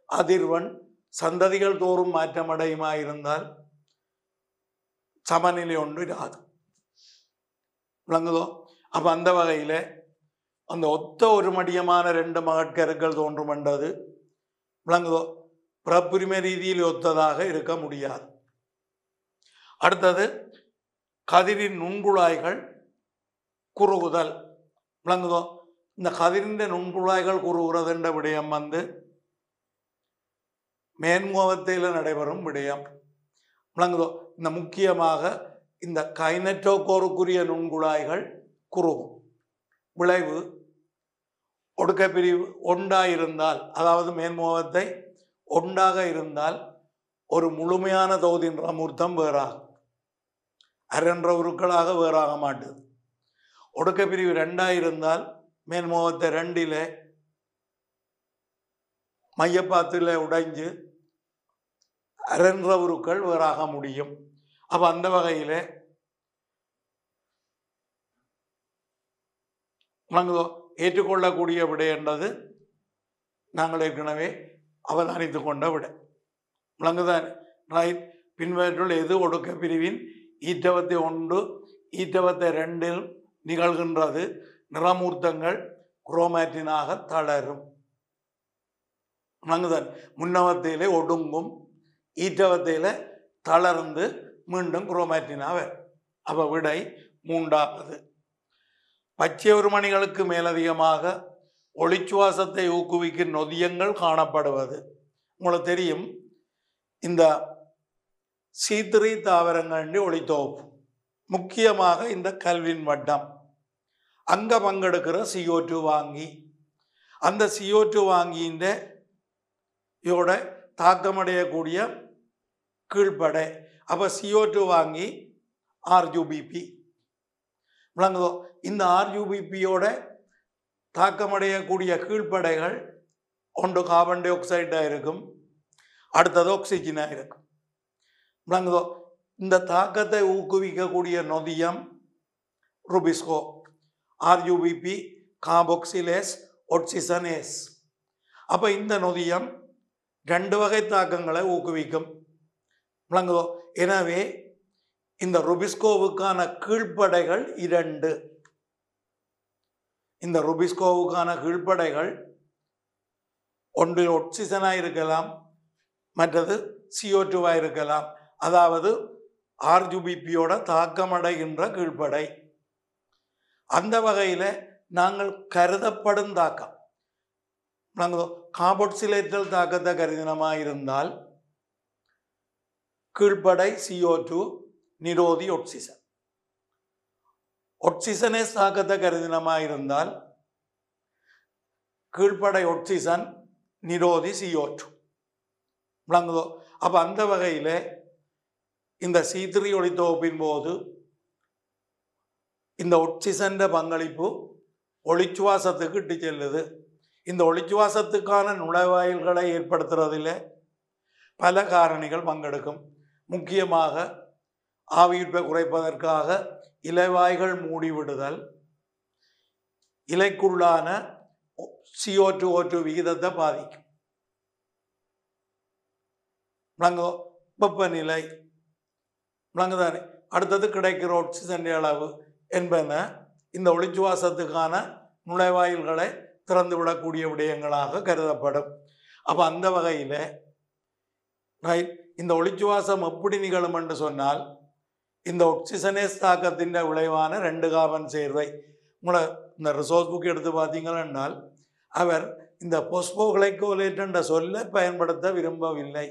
அதிர்வெண் சந்ததிகள் தோறும் மாற்றமடையுமாயிருந்தால் சமநிலை ஒன்று இராது விளங்குதோ. அப்போ அந்த வகையில் அந்த ஒத்த ஒரு மடியமான ரெண்டு மகட்கருக்கள் தோன்றும் என்றது விளங்குதோ பிறப்புரிமை ரீதியில் ஒத்ததாக இருக்க முடியாது. அடுத்தது கதிரின் நுண்குழாய்கள் குறுகுதல் விளங்குதோ. இந்த கதிரின் நுண்குழாய்கள் குறுகுறதுன்ற விடயம் மேன்முகத்தில் நடைபெறும் விடயம் விளங்குதோ. இந்த முக்கியமாக இந்த கைனட்டோகோருக்குரிய நுண்குழாய்கள் குறுகும் விளைவு ஒடுக்க பிரிவு ஒன்றாயிருந்தால் அதாவது மேன்முகத்தை ஒன்றாக இருந்தால் ஒரு முழுமையான தொகுதி நிறமூர்த்தம் வேறாகும். அரன்ற உருக்களாக வேறாக மாட்டுது. ஒடுக்க பிரிவு ரெண்டாயிருந்தால் மேன்முகத்தை ரெண்டில் மையப்பாத்தில் உடைஞ்சு அரன்ற உருக்கள் வேறாக முடியும். அப்போ அந்த வகையில் நாங்கள் ஏற்றுக்கொள்ளக்கூடிய விடை என்றது நாங்கள் ஏற்கனவே அவதானித்து கொண்ட விடை விளங்குதான் ரைட். பின்வற்றுள் எது ஒடுக்க பிரிவின் ஈற்றவத்தை ஒன்று ஈற்றவத்தை ரெண்டில் நிகழ்கின்றது? நிறமூர்த்தங்கள் குரோமேட்டினாக தளரும். விளங்குதான் முன்னவத்தையிலே ஒடுங்கும், ஈற்றவத்தையில் தளர்ந்து மீண்டும் குரோமேட்டினாக. அப்போ விடை மூன்றாவது. பச்சை உருமணிகளுக்கு மேலதிகமாக ஒளிச்சுவாசத்தை ஊக்குவிக்கும் நொதியங்கள் காணப்படுவது. உங்களுக்கு தெரியும் இந்த C3 தாவரங்கள் ஒளித்தொகுப்பு முக்கியமாக இந்த கல்வின் வட்டம் அங்கே பங்கெடுக்கிற CO2 வாங்கி அந்த CO2 வாங்கியின் இதோட தாக்கமடையக்கூடிய கீழ்ப்படை. அப்போ CO2 வாங்கி RUBP விளங்குதோ. இந்த RUBPயோட தாக்கமடையக்கூடிய கீழ்ப்படைகள் ஒன்று கார்பன் டை ஆக்சைடாக இருக்கும், அடுத்தது ஆக்சிஜனாக இருக்கும் விளங்குதோ. இந்த தாக்கத்தை ஊக்குவிக்கக்கூடிய நொதியம் ருபிஸ்கோ, RUBP கார்பாக்சிலேஸ் ஒட்சிசனேஸ். அப்போ இந்த நொதியம் ரெண்டு வகை தாக்கங்களை ஊக்குவிக்கும் விளங்குதோ. எனவே இந்த ருபிஸ்கோவுக்கான கீழ்ப்படைகள் இரண்டு. இந்த ருபிஸ்கோவுக்கான கீழ்ப்படைகள் ஒன்று ஒட்சிசனாக இருக்கலாம், மற்றது CO2 இருக்கலாம். அதாவது RUBPயோட தாக்கமடைகின்ற கீழ்ப்படை. அந்த வகையில் நாங்கள் கருதப்படும் தாக்கம் நாங்கள் கார்பாக்சிலேற்றல் தாக்கத்தை கருதினமாக இருந்தால் கீழ்ப்படை CO2 நிரோதி ஒட்சிசன். ஒட்சிசனேஸ் தாக்கத்தை கருதினமாக இருந்தால் கீழ்ப்படை ஒட்சிசன் நிரோதி CO2 விளங்குதோ. அப்போ அந்த வகையில் இந்த C3 ஒளித்தொகுப்பின் போது இந்த ஒட்சிசன் பங்களிப்பு ஒளிச்சுவாசத்துக்கு இட்டு செல்லுது. இந்த ஒளிச்சுவாசத்துக்கான நுழைவாயில்களை ஏற்படுத்துறதில் பல காரணிகள் பங்கெடுக்கும். முக்கியமாக ஆவியீர்ப்பை குறைப்பதற்காக இலைவாய்கள் மூடிவிடுதல் இலைக்குள்ளான CO2O2 விகிதத்தை பாதிக்கும். விளங்கோ வெப்பநிலை விளங்குதானே. அடுத்தது கிடைக்கிற ஆக்சிஜன் அளவு என்பன இந்த ஒளிச்சுவாசத்துக்கான நுழைவாயில்களை திறந்துவிடக்கூடிய விடயங்களாக கருதப்படும். அப்போ அந்த வகையில் ரைட் இந்த ஒளிச்சுவாசம் எப்படி நிகழும் என்று சொன்னால் இந்த ஒக்சிசனேஸ் தாக்கத்தின் விளைவான 2 கார்பன் சேர்வை. உங்களை இந்த ரிசோர்ஸ் புக் எடுத்து பார்த்தீங்கன்னா அவர் இந்த போஸ்போகிளைகோலேட் என்ற சொல்லை பயன்படுத்த விரும்பவில்லை.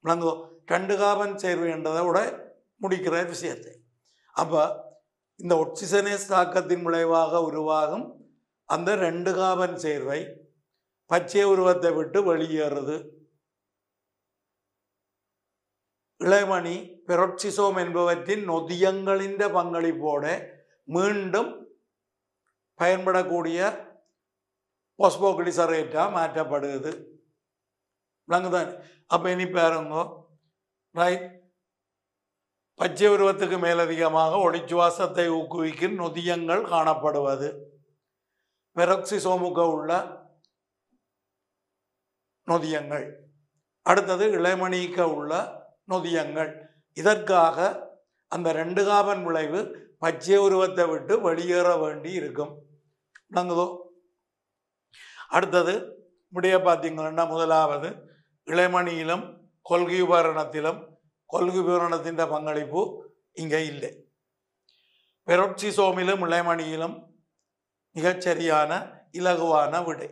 விளங்குதோ 2 கார்பன் சேர்வை என்றதை விட முடிக்கிற விஷயத்தை. அப்போ இந்த ஒக்சிசனேஸ் தாக்கத்தின் விளைவாக உருவாகும் அந்த 2 கார்பன் சேர்வை பச்சை உருவத்தை விட்டு வெளியேறுது. இளைமணி பெரோக்சிசோம் என்பவற்றின் நொதியங்களின் பங்களிப்போட மீண்டும் பயன்படக்கூடிய போஸ்போகிளிசரேட்டாக மாற்றப்படுது. விளங்குதான். அப்போ இனி பாருங்க ரைட் பச்சை உருவத்துக்கு மேலதிகமாக ஒளிச்சுவாசத்தை ஊக்குவிக்கும் நொதியங்கள் காணப்படுவது பெரோக்சிசோமுக்கு உள்ள நொதியங்கள். அடுத்தது இளைமணிக்கு உள்ள நொதியங்கள். இதற்காக அந்த 2 கார்பன் விளைவு பச்சை உருவத்தை விட்டு வெளியேற வேண்டி இருக்கும். விளங்குதோ. அடுத்தது விடைய பார்த்தீங்கன்னா முதலாவது இளைமணியிலும் கொள்கை உபகரணத்திலும் கொள்கை உபகரணத்தின் பங்களிப்பு இங்கே இல்லை. பெரோக்சிசோமிலும் இளைமணியிலும் மிகச்சரியான இலகுவான விடை.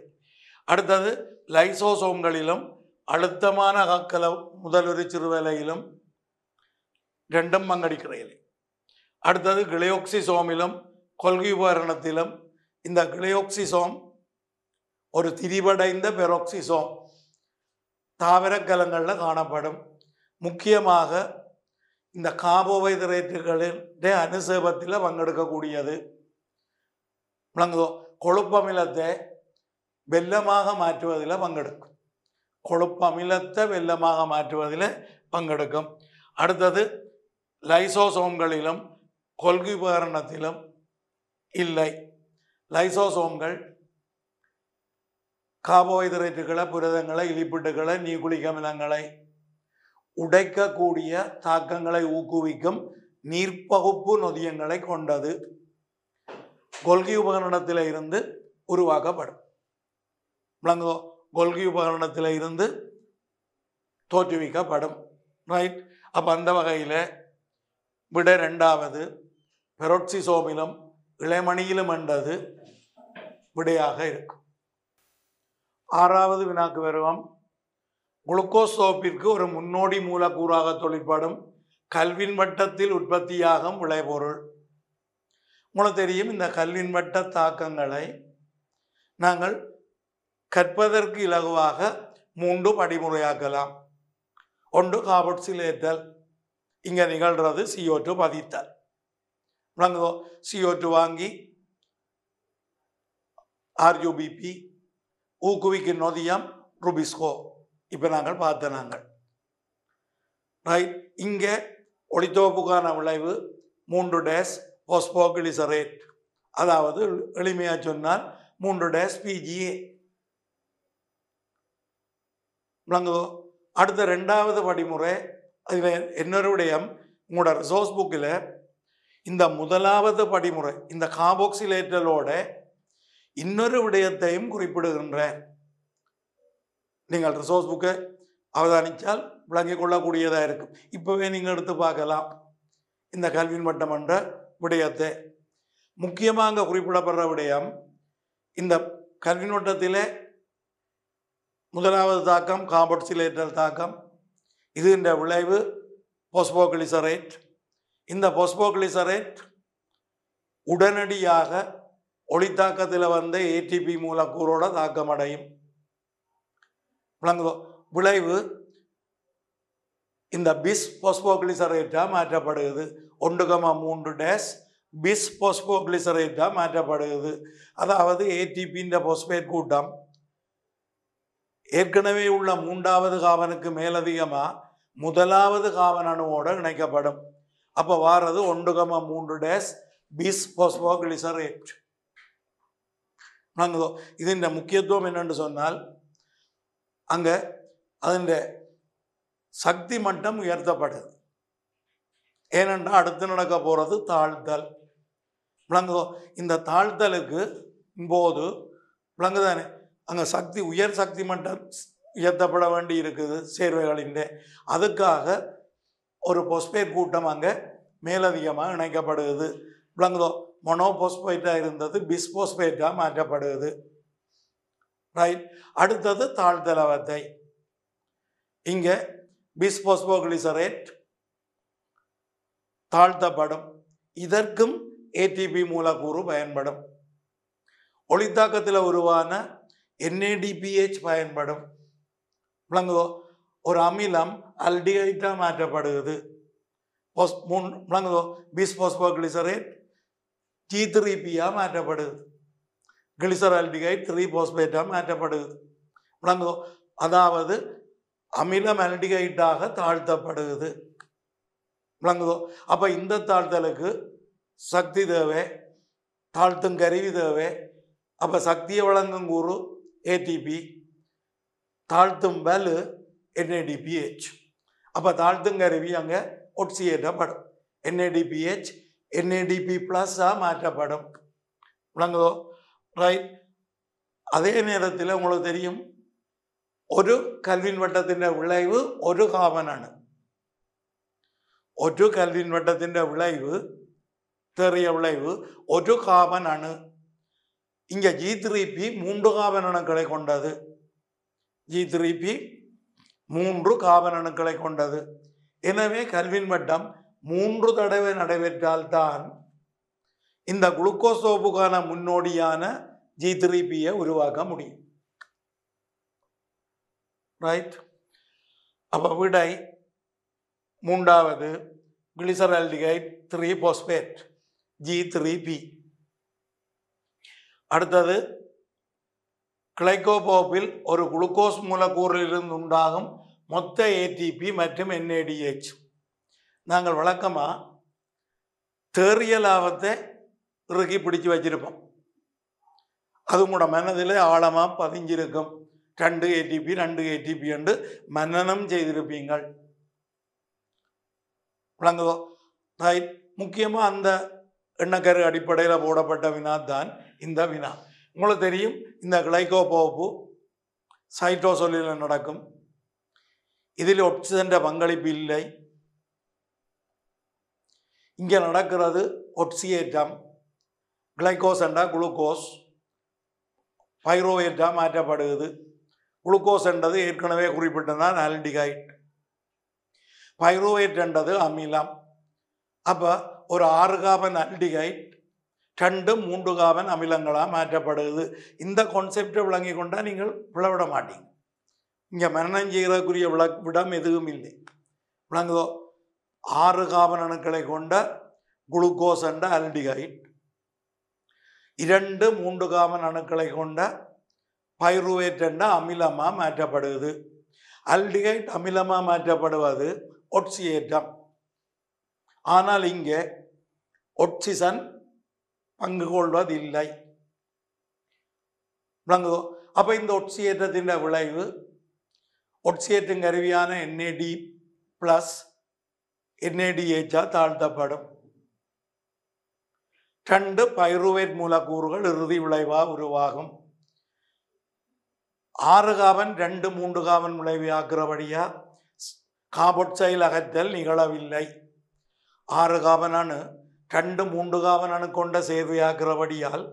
அடுத்தது லைசோசோம்களிலும் அழுத்தமான அகக்கல முதலுரி சிறுவேலையிலும் 2 பங்கெடுக்கிறீர்கள். அடுத்தது கிளையோக்சிசோமிலும் கொள்கை உபகரணத்திலும் இந்த கிளையோக்சிசோம் ஒரு திரிவடைந்த பெரோக்சிசோம் தாவரக்கலங்களில் காணப்படும். முக்கியமாக இந்த கார்போஹைட்ரேட்டுகளின் அனுசேபத்தில் பங்கெடுக்கக்கூடியது. விளங்குதோ. கொழுப்பமிலத்தை வெல்லமாக மாற்றுவதில் பங்கெடுக்கும். கொழுப்பமிலத்தை வெல்லமாக மாற்றுவதில் பங்கெடுக்கும். அடுத்தது லைசோசோம்களிலும் கொள்கை உபகரணத்திலும் இல்லை. லைசோசோம்கள் கார்போஹைட்ரேட்டுகளை புரதங்களை இலிப்பிட்டுகளை நியூக்ளிக் அமிலங்களை உடைக்கக்கூடிய தாக்கங்களை ஊக்குவிக்கும் நீர்ப்பகுப்பு நொதியங்களை கொண்டது. கொள்கை உபகரணத்தில் இருந்து உருவாக்கப்படும். விளங்கோ. கொள்கை உபகரணத்தில் இருந்து தோற்றுவிக்கப்படும். ரைட். அப்போ அந்த வகையில் விட 2வது பெரோக்சிசோமிலும் இளைமணியிலும் என்றது விடையாக இருக்கும். 6வது வினாக்கு வருவோம். குளுக்கோஸ் சோப்பிற்கு ஒரு முன்னோடி மூலக்கூறாக தொழிற்படும் கல்வின் வட்டத்தில் உற்பத்தியாகும் விளைபொருள். உங்களுக்கு தெரியும் இந்த கல்வின் வட்ட தாக்கங்களை நாங்கள் கற்பதற்கு இலகுவாக 3 படிமுறையாக்கலாம். ஒன்று கார்பாக்சிலேற்றல். இங்கே நிகழ்கிறது CO2 பதித்தல். விளங்குதோ. CO2 வாங்கி RUBP ஊக்குவிக்கும் நொதியம் ருபிஸ்கோ. இப்போ நாங்கள் பார்த்த ரைட். இங்கே ஒளித்தொகுப்புக்கான விளைவு 3 போஸ்போகிளிசரேட், அதாவது எளிமையாக சொன்னால் 3 PGA. விளங்குதோ. அடுத்த 2வது படிமுறை அதில் இன்னொரு விடயம் உங்களோட ரிசோர்ஸ் புக்கில் இந்த முதலாவது படிமுறை இந்த கார்பாக்சிலேற்றலோட இன்னொரு விடயத்தையும் குறிப்பிடுகின்றேன். நீங்கள் ரிசோர்ஸ் புக்கை அவதானித்தால் விளங்கிக் கொள்ளக்கூடியதாக இருக்கும். இப்போவே நீங்கள் எடுத்து பார்க்கலாம் இந்த கல்வியின் மட்டம் என்ற விடயத்தை. முக்கியமாக குறிப்பிடப்படுற விடயம் இந்த கல்வின் வட்டத்திலே முதலாவது தாக்கம் கார்பாக்சிலேட்டர் தாக்கம். இதுன்ற விளைவு பாஸ்போகிளிசரேட். இந்த பாஸ்போகிளிசரேட் உடனடியாக ஒளித்தாக்கத்தில் வந்த ஏடிபி மூலக்கூறோட தாக்கமடையும். விளைவு இந்த பிஸ் பாஸ்போகிளிசரேட்டா மாற்றப்படுகிறது. 1,3 பிஸ் பாஸ்போகிளிசரேட்டா மாற்றப்படுகிறது. அதாவது ஏடிபின்ற பாஸ்பேட் கூட்டம் ஏற்கனவே உள்ள 3வது காபனுக்கு மேலதிகமாக முதலாவது காபன் அணுவோட இணைக்கப்படும். அப்போ வாரது 1,3 பிஸ் பாஸ்போகிளிசரேட். இதன் முக்கியத்துவம் என்னென்று சொன்னால் அங்கே அதன் சக்தி மட்டம் உயர்த்தப்படுது. ஏனென்றால் அடுத்து நடக்க போகிறது தாழ்த்தல். விளங்குதோ? இந்த தாழ்த்தலுக்கு போது விளங்குதானே அங்கே சக்தி உயர் சக்தி மட்டம் உயர்த்தப்பட வேண்டி இருக்குது சேர்வைகளின். அதுக்காக ஒரு பாஸ்பேட் கூட்டம் அங்கே மேலதிகமாக இணைக்கப்படுகிறது. விளங்குதோ? மொனோபாஸ்பேட்டாக இருந்தது பிஸ்பாஸ்பேட்டாக மாற்றப்படுகிறது. ரைட். அடுத்தது தாழ்த்தல் அவத்தை. இங்கே பிஸ்பாஸ்போகிளிசரேட் தாழ்த்தப்படும். இதற்கும் ஏடிபி மூலக்கூறு பயன்படும். ஒளித்தாக்கத்தில் உருவான NADPH பயன்படும். விளங்குதோ? ஒரு அமிலம் அல்டிஹைட்டாக மாற்றப்படுகிறது. விளங்குதோ? பிஸ்பாஸ்போகிளிசரேட் G3P-ஆக மாற்றப்படுது. கிளிசரால்டிஹைட் 3-பாஸ்பேட்டாக மாற்றப்படுது. விளங்குதோ? அதாவது அமிலம் அல்டிஹைட்டாக தாழ்த்தப்படுகிறது. விளங்குதோ? அப்போ இந்த தாழ்த்தலுக்கு சக்தி தேவை, தாழ்த்தும் கருவி தேவை. அப்போ சக்தியை வழங்கும் கூறு ஏடிபி, தாழ்த்தும் வலு NADPH. அப்போ தாழ்த்தும் கருவி அங்கே ஒட்சியேற்றப்படும். NADPH NADP+ஆக மாற்றப்படும். விளங்குதோ? ரைட். அதே நேரத்தில் உங்களுக்கு தெரியும் ஒரு கல்வின் வட்டத்தின் விளைவு ஒரு காபன் அணு. ஒரு கல்வின் வட்டத்தின் விளைவு தெரிய விளைவு ஒரு காபன் அணு. இங்கே G3P 3 காபன் அணுக்களை கொண்டது. G3P 3 காபன் அணுக்களை கொண்டது. எனவே கல்வின் வட்டம் 3 தடவை நடைபெற்றால்தான் இந்த குளுக்கோஸ் சோப்புக்கான முன்னோடியான G3P-யை உருவாக்க முடியும். ரைட். அப்போ விடை 3வது கிளிசரால்டிஹைட் 3-பாஸ்பேட் G3P. அடுத்தது கிளைகோபோப்பில் ஒரு குளுக்கோஸ் மூலக்கூறிலிருந்து உண்டாகும் மொத்த ஏடிபி மற்றும் NADH. நாங்கள் வழக்கமாக தேறிய லாபத்தை இறுக்கி பிடிச்சு வச்சிருப்போம். அது கூட மனதில் ஆழமாக பதிஞ்சிருக்கும். 2 ATP 2 ATP என்று மன்னனம் செய்திருப்பீங்கள். விளங்குதோ? ரைட். முக்கியமாக அந்த எண்ணக்கரு அடிப்படையில் போடப்பட்ட வினா தான் இந்த வினா. உங்களுக்கு தெரியும் இந்த கிளைகோபோப்பு சைட்டோசோலில் நடக்கும். இதில் ஒட்சிஜன் பங்களிப்பு இல்லை. இங்கே நடக்கிறது ஒட்சியேற்றம். கிளைகோஸ் என்றா குளுக்கோஸ் பைரோவேட்டாக மாற்றப்படுகிறது. குளுக்கோஸ் என்றது ஏற்கனவே குறிப்பிட்டதான் ஆல்டிஹைட். பைரோவேட் என்றது அமிலம். அப்போ ஒரு 6 காபன் ஆல்டிஹைட் 2 3 காபன் அமிலங்களாக மாற்றப்படுகிறது. இந்த கான்செப்டை விளங்கி கொண்டால் நீங்கள் விளவிட மாட்டீங்க. இங்கே மரணம் செய்கிறதுக்குரிய விடம் எதுவும் இல்லை. விளங்குதோ? 6 காபன் அணுக்களை கொண்ட குளுக்கோஸ் என்ற ஆல்டிஹைட் 2 3 காபன் அணுக்களை கொண்ட பைருவேட் என்ற அமிலமாக மாற்றப்படுகிறது. ஆல்டிஹைட் அமிலமாக மாற்றப்படுவது ஒட்சியேற்றம். ஆனால் இங்கே ஒட்சிசன் பங்கு கொள்வதில்லை. விளங்குதோ? அப்போ இந்த ஒட்சியேற்றத்தின் விளைவு ஒட்சியேற்றும் கருவியான NAD+ NADH தாழ்த்தப்படும். 2 பைருவேட் மூலக்கூறுகள் இறுதி விளைவாக உருவாகும். 6 காபன் 2 3 காபன் விளைவாக்குறபடியா கார்பாக்சைல் அகற்றல் நிகழவில்லை. 6 காபன் அணு 2 3 காபன் அணு கொண்ட சேர்வையாக்குறபடியால்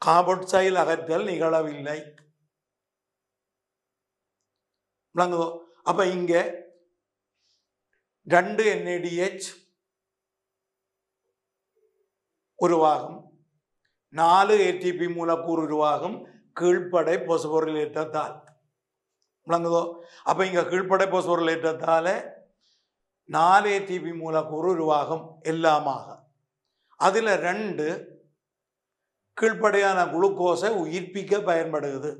கார்போக்சைல் அகற்றல் நிகழவில்லை. விளங்குதோ? அப்ப இங்க 2 NADH உருவாகும், 4 ATP மூலக்கூறு உருவாகும் கீழ்ப்படை பொசுபொருளேற்றத்தால். விளங்குதோ? அப்ப இங்க கீழ்ப்படை பொசுபொருளேற்றத்தால 4 ATP மூலக்கூறு உருவாகும் எல்லாமாக. அதுல 2 கீழ்ப்படையான குளுக்கோஸை உயிர்ப்பிக்க பயன்படுகிறது.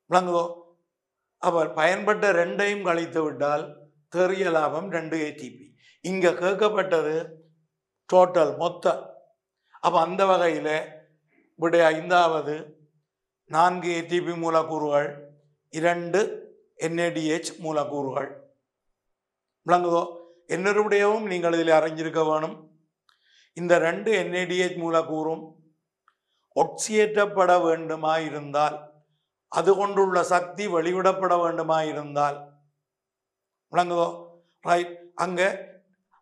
விளங்குதோ? அப்ப பயன்பட்ட 2ஐயும் கழித்து விட்டால் தெரிய லாபம் 2 ATP. இங்க கேட்கப்பட்டது டோட்டல் மொத்தம். அப்ப அந்த வகையில விடைய 5வது 4 ATP மூலக்கூறுகள், 2 NADH மூலக்கூறுகள். விளங்குதோ? என்னருடையவும் நீங்கள் இதில் அறிஞ்சிருக்க வேணும். இந்த 2 NADH மூலக்கூறும் ஒட்சியேற்றப்பட வேண்டுமாயிருந்தால், அது கொண்டுள்ள சக்தி வெளிவிடப்பட வேண்டுமாயிருந்தால், விளங்குதோ? ரைட், அங்க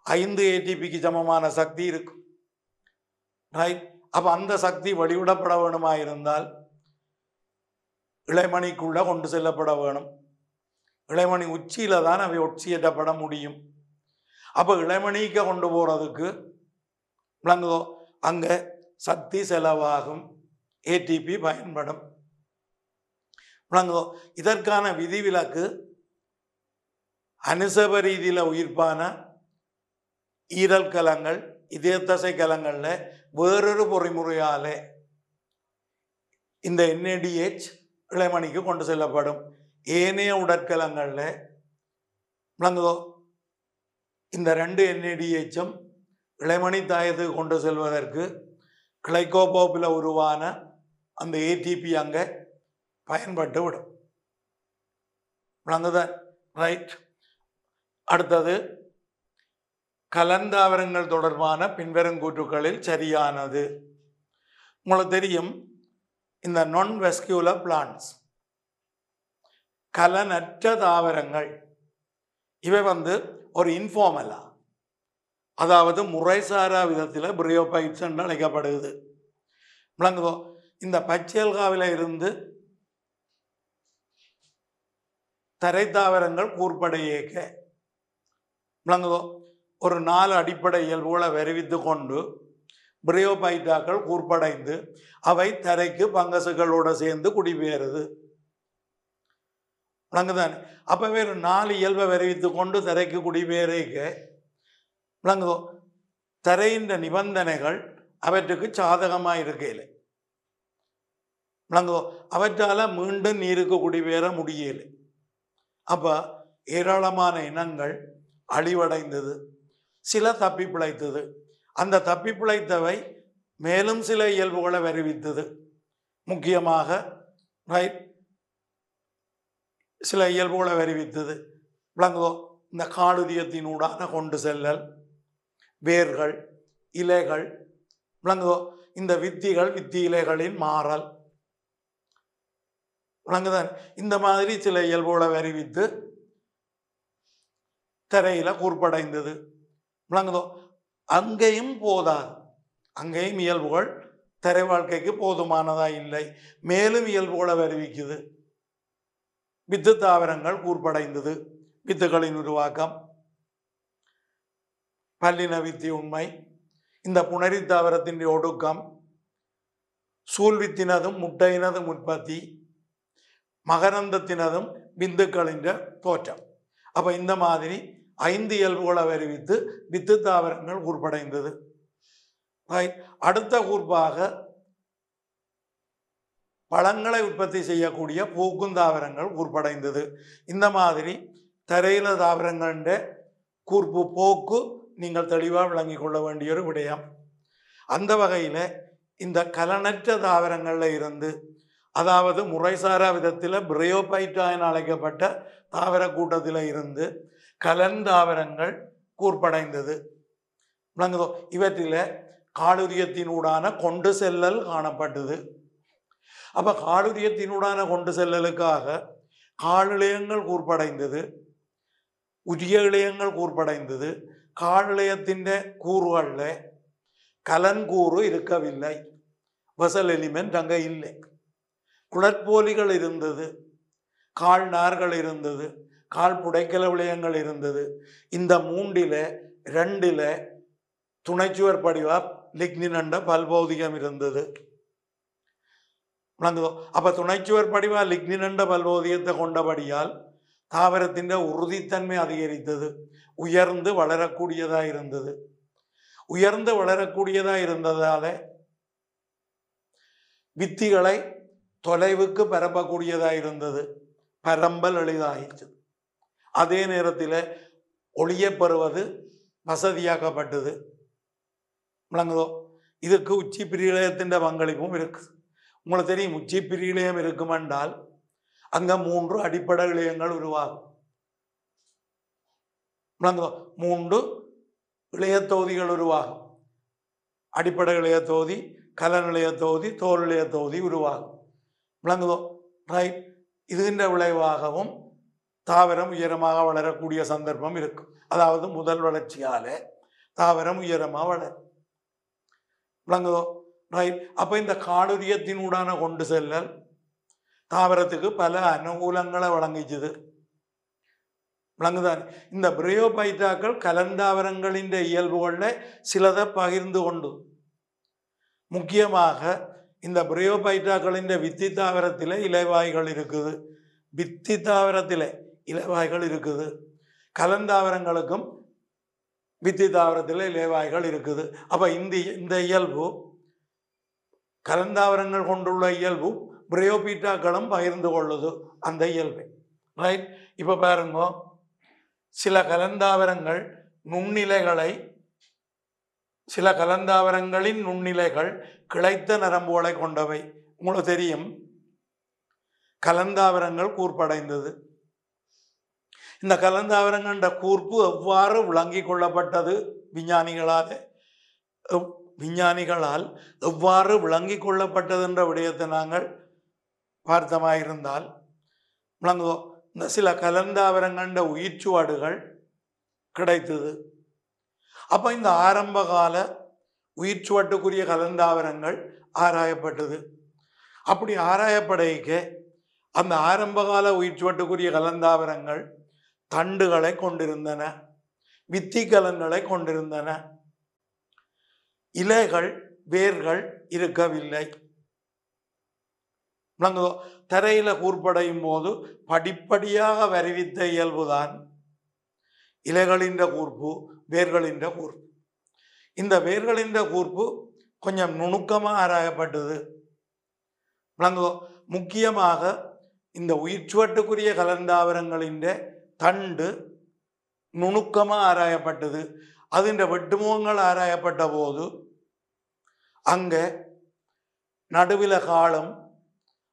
5 ATPக்கு சமமான சக்தி இருக்கு. ரைட், அப்ப அந்த சக்தி வெளிவிடப்பட வேண்டுமாயிருந்தால் இளைமணிக்குள்ள கொண்டு செல்லப்பட வேணும். இளைமணி உச்சியில தான் அவை ஒட்சியேற்றப்பட முடியும். அப்ப இளைமணிக்கு கொண்டு போறதுக்கு, விளங்குதோ, அங்க சக்தி செலவாகும், ATP பயன்படும். விளங்குதோ? இதற்கான விதிவிலக்கு அனுசப ரீதியில உயிர்ப்பான ஈரல் கலங்கள், இதய தசை கலங்கள்ல வேறொரு பொறிமுறையாலே இந்த NADH இளைமணிக்கு கொண்டு செல்லப்படும். ஏனைய உடற்கலங்கள்ல, விளங்குதோ, இந்த 2 NADHம் இளைமணி தாயத்துக்கு கொண்டு செல்வதற்கு கிளைகோபோப்பில் உருவான அந்த ATP அங்க பயன்பட்டு விடும். விளங்குதா? ரைட். அடுத்தது கலந்தாவரங்கள் தொடர்பான பின்வரும் கூற்றுக்களில் சரியானது. உங்களுக்கு தெரியும், இந்த நான் வெஸ்கியூலர் பிளான்ட்ஸ், கலனற்ற தாவரங்கள், இவை ஒரு இன்ஃபார்மலா, அதாவது முறைசாரா விதத்தில் பிரியோபைட்ஸ் என்று அழைக்கப்படுகிறது. விளங்குதோ? இந்த பச்சையல்காவில இருந்து தரைத்தாவரங்கள் கூர்ப்படையேக்க, விளங்குதோ, ஒரு 4 அடிப்படை இயல்புகளை வருவித்து கொண்டு பிரியோபைட்டாக்கள் கூர்ப்படைந்து அவை தரைக்கு பங்கசுகளோட சேர்ந்து குடிபெயருது. விளங்குதானே? அப்ப வேறு 4 இயல்பை வருவித்து கொண்டு தரைக்கு குடிபெயரேக்க, விளங்குதோ, தரையின் நிபந்தனைகள் அவற்றுக்கு சாதகமாக இருக்கையில், விளங்குதோ, அவற்றால மீண்டும் நீருக்கு குடிபெயர முடியல. அப்ப ஏராளமான இனங்கள் அழிவடைந்தது, சில தப்பி பிழைத்தது. அந்த தப்பி பிழைத்தவை மேலும் சில இயல்புகளை வருவித்தது. முக்கியமாக சில இயல்புகளை வருவித்தது. விளங்குதோ? இந்த காடுதியத்தினூடான கொண்டு செல்லல், வேர்கள், இலைகள், விளங்குதோ, இந்த வித்திகள், வித்தி இலைகளின் மாறல், விளங்குதான், இந்த மாதிரி சில இயல்புகளை வருவித்து தரையில கூர்ப்படைந்தது. விளங்குதோ? அங்கேயும் போதாது, அங்கேயும் இயல்புகள் தரை வாழ்க்கைக்கு போதுமானதா இல்லை, மேலும் இயல்புகளை வருவிக்குது. வித்து தாவரங்கள் கூர்ப்படைந்தது, வித்துகளின் உருவாக்கம், பல்லின வித்தி உண்மை, இந்த புணரி தாவரத்தின் ஒடுக்கம், சூழ்வித்தினதும் முட்டையினதும் உற்பத்தி, மகரந்தத்தினதும் விந்துக்களின் தோற்றம். அப்ப இந்த மாதிரி 5 இயல்புகளை வருவித்து வித்து தாவரங்கள் கூர்ப்படைந்தது. அடுத்த கூர்ப்பாக பழங்களை உற்பத்தி செய்யக்கூடிய பூக்கும் தாவரங்கள் கூர்ப்படைந்தது. இந்த மாதிரி தரையில தாவரங்கள கூர்ப்பு போக்கு நீங்கள் தெளிவாக விளங்கி கொள்ள வேண்டிய ஒரு விடயம். அந்த வகையில் இந்த கலனற்ற தாவரங்கள்ல இருந்து, அதாவது முறைசாரா விதத்தில் பிரையோபைட்டா என அழைக்கப்பட்ட தாவர கூட்டத்தில் இருந்து கலந்தாவரங்கள் கூர்ப்படைந்தது. விளங்குதோ? இவற்றில் காடுரியத்தினூடான கொண்டு செல்லல் காணப்பட்டது. அப்ப காடுரியத்தினூடான கொண்டு செல்லலுக்காக காலிழையங்கள் கூர்ப்படைந்தது, உரிய இழையங்கள் கூர்ப்படைந்தது. காலிழையத்தின் கூறுகளில் கலன் கூறு இருக்கவில்லை. வெசல் எலிமெண்ட் அங்கே இல்லை. குடற்போலிகள் இருந்தது, கால் நார்கள் இருந்தது, கால் புடைக்கல விளையங்கள் இருந்தது. இந்த 3ல் 2ல் துணைச்சுவர் படிவா லிக்னின் என்ற பல்பௌதிகம் இருந்தது. அப்ப துணைச்சுவர் படிவா லிக்னின் என்ற பல்பௌதிகத்தை கொண்டபடியால் தாவரத்தின் உறுதித்தன்மை அதிகரித்தது, உயர்ந்து வளரக்கூடியதா இருந்தது. உயர்ந்து வளரக்கூடியதா இருந்ததால வித்திகளை தொலைவுக்கு பரப்பக்கூடியதா இருந்தது, பரம்பல் எளிதாயிற்று. அதே நேரத்தில் ஒளியை பெறுவது வசதியாக்கப்பட்டது. விளங்குதோ? இதுக்கு உச்சி பிரியிலயத்தின் பங்களிப்பும் இருக்குது. உங்களுக்கு தெரியும், உச்சி பிரியிலயம் இருக்குமென்றால் அங்க 3 அடிப்படை இழையங்கள் உருவாகும். விளங்குதோ? 3 இளையத்தொகுதிகள் உருவாகும். அடிப்படை இளையத்தொகுதி, கலன் இளையத்தொகுதி, தோல் இளையத்தொகுதி உருவாகும். விளங்குதோ? ரைட். இதுகின்ற விளைவாகவும் தாவரம் உயரமாக வளரக்கூடிய சந்தர்ப்பம் இருக்கும். அதாவது முதல் வளர்ச்சியால தாவரம் உயரமாக வளரும். விளங்குதோ? ரைட். அப்ப இந்த காடுரியத்தினூடான கொண்டு செல்லல் தாவரத்துக்கு பல அனுகூலங்களை வழங்கிச்சுது. விளங்குதான். இந்த பிரையோபைட்டாக்கள் கலந்தாவரங்களின் இயல்புகளில் சிலதை பகிர்ந்து கொண்டு, முக்கியமாக இந்த பிரையோபைட்டாக்களின் வித்தி தாவரத்தில் இலைவாய்கள் இருக்குது, வித்தி தாவரத்தில் இலைவாய்கள் இருக்குது. கலந்தாவரங்களுக்கும் வித்தி தாவரத்தில் இலைவாய்கள் இருக்குது. அப்ப இந்த இயல்பு கலந்தாவரங்கள் கொண்டுள்ள இயல்பு பிரையோபைட்டாக்களும் பகிர்ந்து கொள்ளுது அந்த இயல்பை. ரைட். இப்ப பாருங்க, சில கலந்தாவரங்கள் நுண்ணிலைகளை, சில கலந்தாவரங்களின் நுண்ணிலைகள் கிளைத்த நரம்புகளை கொண்டவை. உங்களுக்கு தெரியும், கலந்தாவரங்கள் கூர்ப்படைந்தது. இந்த கலந்தாவரங்கள கூர்ப்பு எவ்வாறு விளங்கி கொள்ளப்பட்டது விஞ்ஞானிகளால் எவ்வாறு விளங்கி கொள்ளப்பட்டது என்ற விடயத்தை நாங்கள் பார்த்தமாயிருந்தால் விளங்குதோ? இந்த சில கலந்தாவரங்கள உயிர்ச்சுவாடுகள் கிடைத்தது. அப்ப இந்த ஆரம்பகால உயிர்ச்சுவட்டுக்குரிய கலந்தாவரங்கள் ஆராயப்பட்டது. அப்படி ஆராயப்படைக்க அந்த ஆரம்பகால உயிர்ச்சுவட்டுக்குரிய கலந்தாவரங்கள் தண்டுகளை கொண்டிருந்தன, வித்தி கலன்களை கொண்டிருந்தன. இலைகள், வேர்கள் இருக்கவில்லை. விளங்குதோ? தரையில கூர்ப்படையும் போது படிப்படியாக வருவித்த இயல்புதான் இலைகளின் கூர்ப்பு, வேர்களின் கூர்ப்பு. இந்த வேர்களின் கூர்ப்பு கொஞ்சம் நுணுக்கமாக ஆராயப்பட்டது. விளங்குதோ? முக்கியமாக இந்த உயிர்ச்சுவட்டுக்குரிய கலந்தாவரங்களின் தண்டு நுணுக்கமாக ஆராயப்பட்டது. அதின் வெட்டுமுகங்கள் ஆராயப்பட்ட போது அங்க நடுவில காலம்,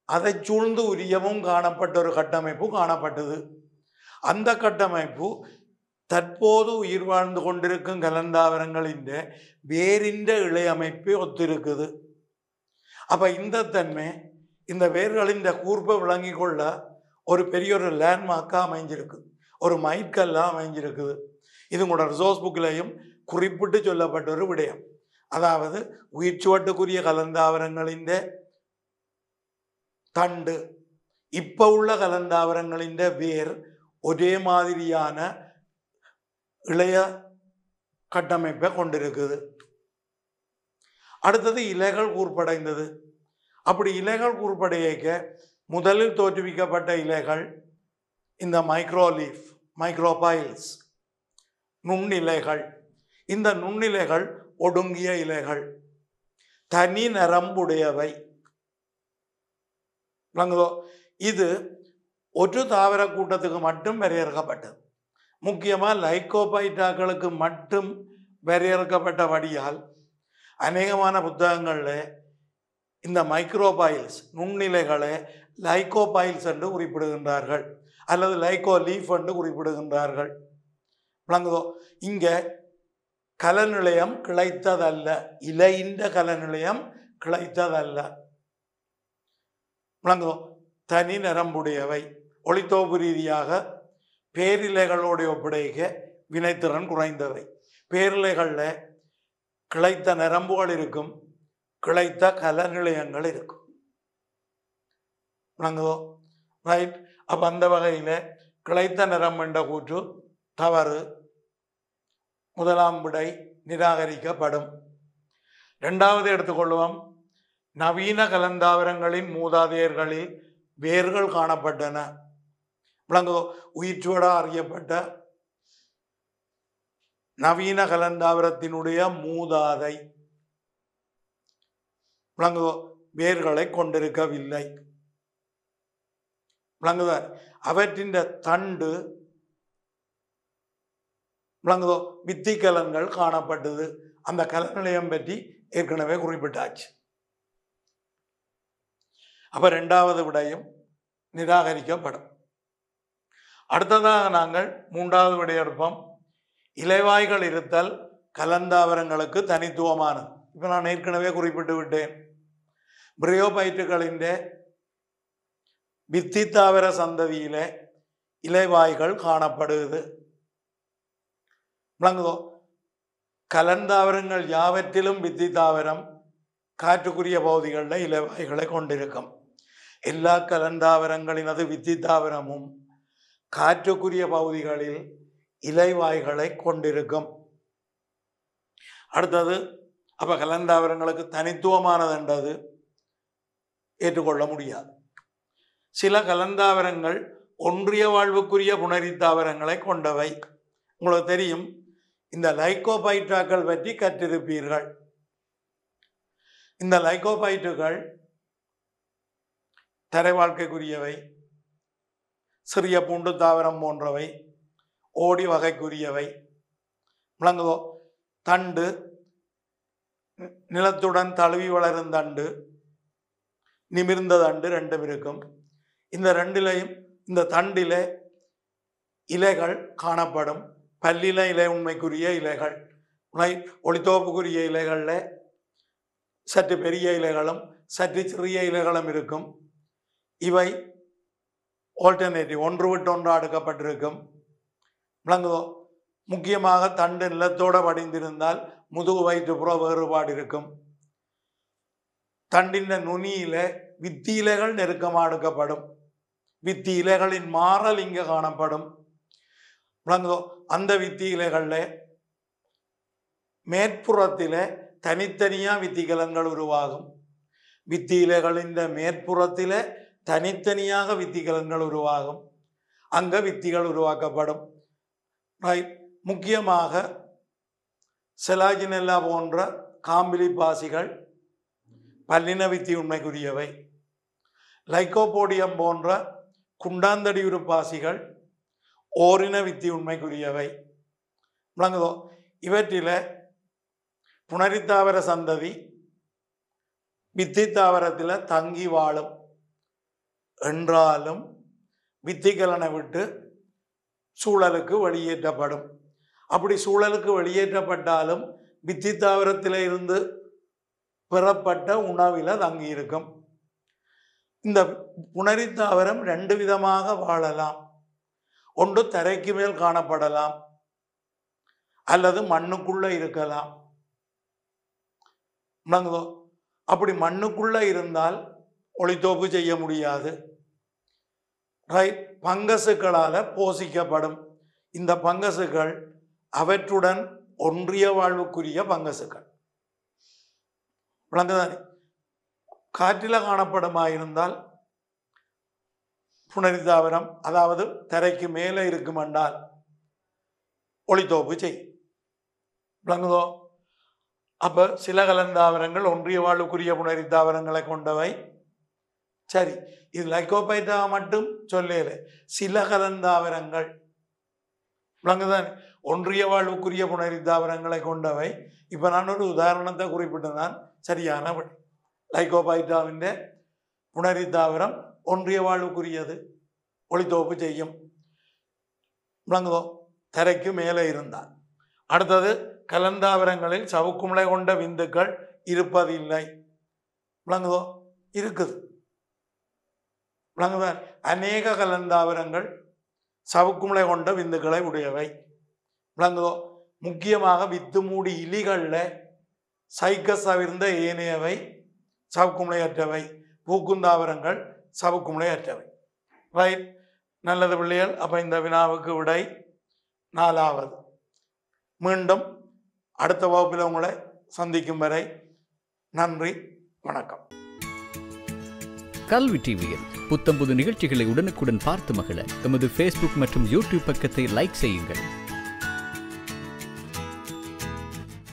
அதை சூழ்ந்து உரியமும் காணப்பட்ட ஒரு கட்டமைப்பு காணப்பட்டது. அந்த கட்டமைப்பு தற்போது உயிர் வாழ்ந்து கொண்டிருக்கும் கலந்தாவரங்களின் வேரின் இழையமைப்பு ஒத்திருக்குது. அப்ப இந்த தன்மை இந்த வேர்களின் கூர்ப்பை விளங்கி கொள்ள ஒரு பெரிய ஒரு லேண்ட்மார்க்காக அமைஞ்சிருக்கு, ஒரு மைட்கல்லாக அமைஞ்சிருக்குது. இது கூட ரிசோர்ஸ் புக்கிலையும் குறிப்பிட்டு சொல்லப்பட்ட ஒரு விடயம். அதாவது உயிர்ச்சுவட்டுக்குரிய கலந்தாவரங்களின் தண்டு, இப்ப உள்ள கலந்தாவரங்களின் வேர் ஒரே மாதிரியான இளைய கட்டமைப்பை கொண்டிருக்குது. அடுத்தது இலைகள் கூர்ப்படைந்தது. அப்படி இலைகள் கூர்ப்படைக்க முதலில் தோற்றுவிக்கப்பட்ட இலைகள் இந்த மைக்ரோலீஃப், மைக்ரோபைல்ஸ், நுண்ணிலைகள். இந்த நுண்ணிலைகள் ஒடுங்கிய இலைகள், தனி நரம்புடையவை. விளங்குதோ? இது ஒரு தாவர கூட்டத்துக்கு மட்டும் வரையறுக்கப்பட்டது. முக்கியமாக லைக்கோபைட்டாக்களுக்கு மட்டும் வரையறுக்கப்பட்டபடியால் அநேகமான புத்தகங்களில் இந்த மைக்ரோபைல்ஸ், நுண்ணிலைகளை லைக்கோபைல்ஸ் என்று குறிப்பிடுகின்றார்கள், அல்லது லைக்கோ லீஃப் என்று குறிப்பிடுகின்றார்கள். விளங்குதோ? இங்க கலநிலையம் கிளைத்ததல்ல, இலையின் கலநிலையம் கிளைத்ததல்ல. விளங்குதோ? தனி நரம்புடையவை, ஒளித்தோப்பு ரீதியாக பேரிலைகளோடு ஒப்படைக்க வினைத்திறன் குறைந்தவை. பேரிலைகளில் கிளைத்த நரம்புகள் இருக்கும், கிளைத்த கல நிலையங்கள் இருக்கும். விளங்குதோ? ரைட். அப்போ அந்த வகையில் கிளைத்த நிறம் என்ற கூற்று தவறு. முதலாம் விடை நிராகரிக்கப்படும். இரண்டாவது எடுத்துக்கொள்வோம். நவீன கலந்தாவரங்களின் மூதாதையர்களில் வேர்கள் காணப்பட்டன. விளங்குதோ? உயிர்ச்சுவடா அறியப்பட்ட நவீன கலந்தாவரத்தினுடைய மூதாதை விளங்குதோ வேர்களை கொண்டிருக்கவில்லை. விளங்குதார். அவற்றின் தண்டு விளங்குதோ வித்தி கலன்கள் காணப்பட்டது. அந்த கலன் நிலையம் பற்றி ஏற்கனவே குறிப்பிட்டாச்சு. அப்ப இரண்டாவது விடையும் நிராகரிக்கப்படும். அடுத்ததாக நாங்கள் மூன்றாவது விடை எடுப்போம். இலைவாய்கள் இருத்தல் கலந்தாவரங்களுக்கு தனித்துவமானது. இப்போ நான் ஏற்கனவே குறிப்பிட்டு விட்டேன். பிரியோபைட்டுகளின் வித்தி தாவர சந்ததியில இலைவாய்கள் காணப்படுது. விளங்குதோ? கலந்தாவரங்கள் யாவற்றிலும் வித்தி தாவரம் காற்றுக்குரிய பகுதிகளில் இலைவாய்களை கொண்டிருக்கும். எல்லா கலந்தாவரங்களினது வித்தி தாவரமும் காற்றுக்குரிய பகுதிகளில் இலைவாய்களை கொண்டிருக்கும். அடுத்தது அப்ப கலந்தாவரங்களுக்கு தனித்துவமானதுன்றது ஏற்றுக்கொள்ள முடியாது. சில கலந்தாவரங்கள் ஒன்றிய வாழ்வுக்குரிய புணரித்தாவரங்களை கொண்டவை. உங்களுக்கு தெரியும், இந்த லைகோபைட்டாக்கள் பற்றி கற்றிருப்பீர்கள். இந்த லைகோபைட்டுகள் தரை வாழ்க்கைக்குரியவை, சிறிய பூண்டு தாவரம் போன்றவை, ஓடி வகைக்குரியவை. விளங்குதோ? தண்டு நிலத்துடன் தழுவி வளரும் தண்டு, நிமிர்ந்த தண்டு ரெண்டும் இருக்கும். இந்த ரெண்டிலையும் இந்த தண்டிலே இலைகள் காணப்படும். பல்லில இலை உண்மைக்குரிய இலைகள், ஒளித்தோப்புக்குரிய இலைகளில் சற்று பெரிய இலைகளும் சற்று சிறிய இலைகளும் இருக்கும். இவை ஆல்டர்னேட்டிவ், ஒன்று விட்டு ஒன்று அடுக்கப்பட்டிருக்கும். விளங்குதோ? முக்கியமாக தண்டு நிலத்தோடு படிந்திருந்தால் முதுகு வயிற்றுப்புற வேறுபாடு இருக்கும். தண்டின் நுனியில வித்தி இலைகள் நெருக்கமாக அடுக்கப்படும். வித்தி இலைகளின் மாறல் இங்கே காணப்படும். விளங்குதோ? அந்த வித்தி இலைகள்ல மேற்புறத்தில தனித்தனியா வித்திகலங்கள் உருவாகும். வித்தி இலைகளின் மேற்புறத்தில தனித்தனியாக வித்திகலங்கள் உருவாகும். அங்க வித்திகள் உருவாக்கப்படும். முக்கியமாக செலாஜினெல்லா போன்ற காம்பிலி பாசிகள் பல்லின வித்தி உண்மைக்குரியவை. லைகோபோடியம் போன்ற குண்டாந்தடி உருப்பாசிகள் ஓரின வித்தி உண்மைக்குரியவை. விளங்குதோ? இவற்றில புணரித்தாவர சந்ததி வித்தி தாவரத்தில் தங்கி வாழும் என்றாலும் வித்திகலனை விட்டு சூழலுக்கு வெளியேற்றப்படும். அப்படி சூழலுக்கு வெளியேற்றப்பட்டாலும் வித்தி தாவரத்தில் இருந்து பெறப்பட்ட உணவில தங்கி இருக்கும். இந்த புணரித்தாவரம் ரெண்டு விதமாக வாழலாம். ஒன்று தரைக்கு மேல் காணப்படலாம், அல்லது மண்ணுக்குள்ள இருக்கலாம். அப்படி மண்ணுக்குள்ள இருந்தால் ஒளித்தோப்பு செய்ய முடியாது. பங்கசுகளால போஷிக்கப்படும். இந்த பங்கசுகள் அவற்றுடன் ஒன்றிய வாழ்வுக்குரிய பங்கசுகள். விளங்குதானே? காற்றில காணப்படுமாயிருந்தால் புணரித்தாவரம், அதாவது தரைக்கு மேலே இருக்குமென்றால் ஒளித்தோப்பு செய். விளங்குதோ? அப்ப சில கலந்தாவரங்கள் ஒன்றிய வாழ்வுக்குரிய புணரித்தாவரங்களை கொண்டவை. சரி, இது லைகோபைட்டா மட்டும் சொல்லல. சில கலந்தாவரங்கள் விளங்குதான் ஒன்றிய வாழ்வுக்குரிய புணரித்தாவரங்களை கொண்டவை. இப்ப நான் ஒரு உதாரணத்தை குறிப்பிட்டதான் சரியான வழி. லைகோபைட்டாவின் புணரித்தாவரம் ஒன்றிய வாழ்வுக்குரியது, ஒளித்தோப்பு செய்யும். விளங்குதோ? தரைக்கு மேலே இருந்தால். அடுத்தது, கலந்தாவரங்களில் சவுக்குமுளை கொண்ட விந்துக்கள் இருப்பதில்லை. விளங்குதோ? இருக்குது. விளங்குதான். அநேக கலந்தாவரங்கள் சவுக்குமுளை கொண்ட விந்துக்களை உடையவை. விளங்குதோ? முக்கியமாக வித்து மூடி இலிகளில் சைக்கஸ் தவிர்ந்த ஏனையவை சவுக்குமுளையற்றவை. பூக்குந்தாவரங்கள் சவுக்குமுளையற்றவை. ரைட், நல்லது பிள்ளைகள். அப்போ இந்த வினாவுக்கு விடை 4வது. மீண்டும் அடுத்த வகுப்பில் உங்களை சந்திக்கும் வரை நன்றி, வணக்கம். கல்வி டிவியில் புத்தம்புது நிகழ்ச்சிகளை உடனுக்குடன் பார்த்து மகிழ எமது ஃபேஸ்புக் மற்றும் யூடியூப் பக்கத்தை லைக் செய்யுங்கள்.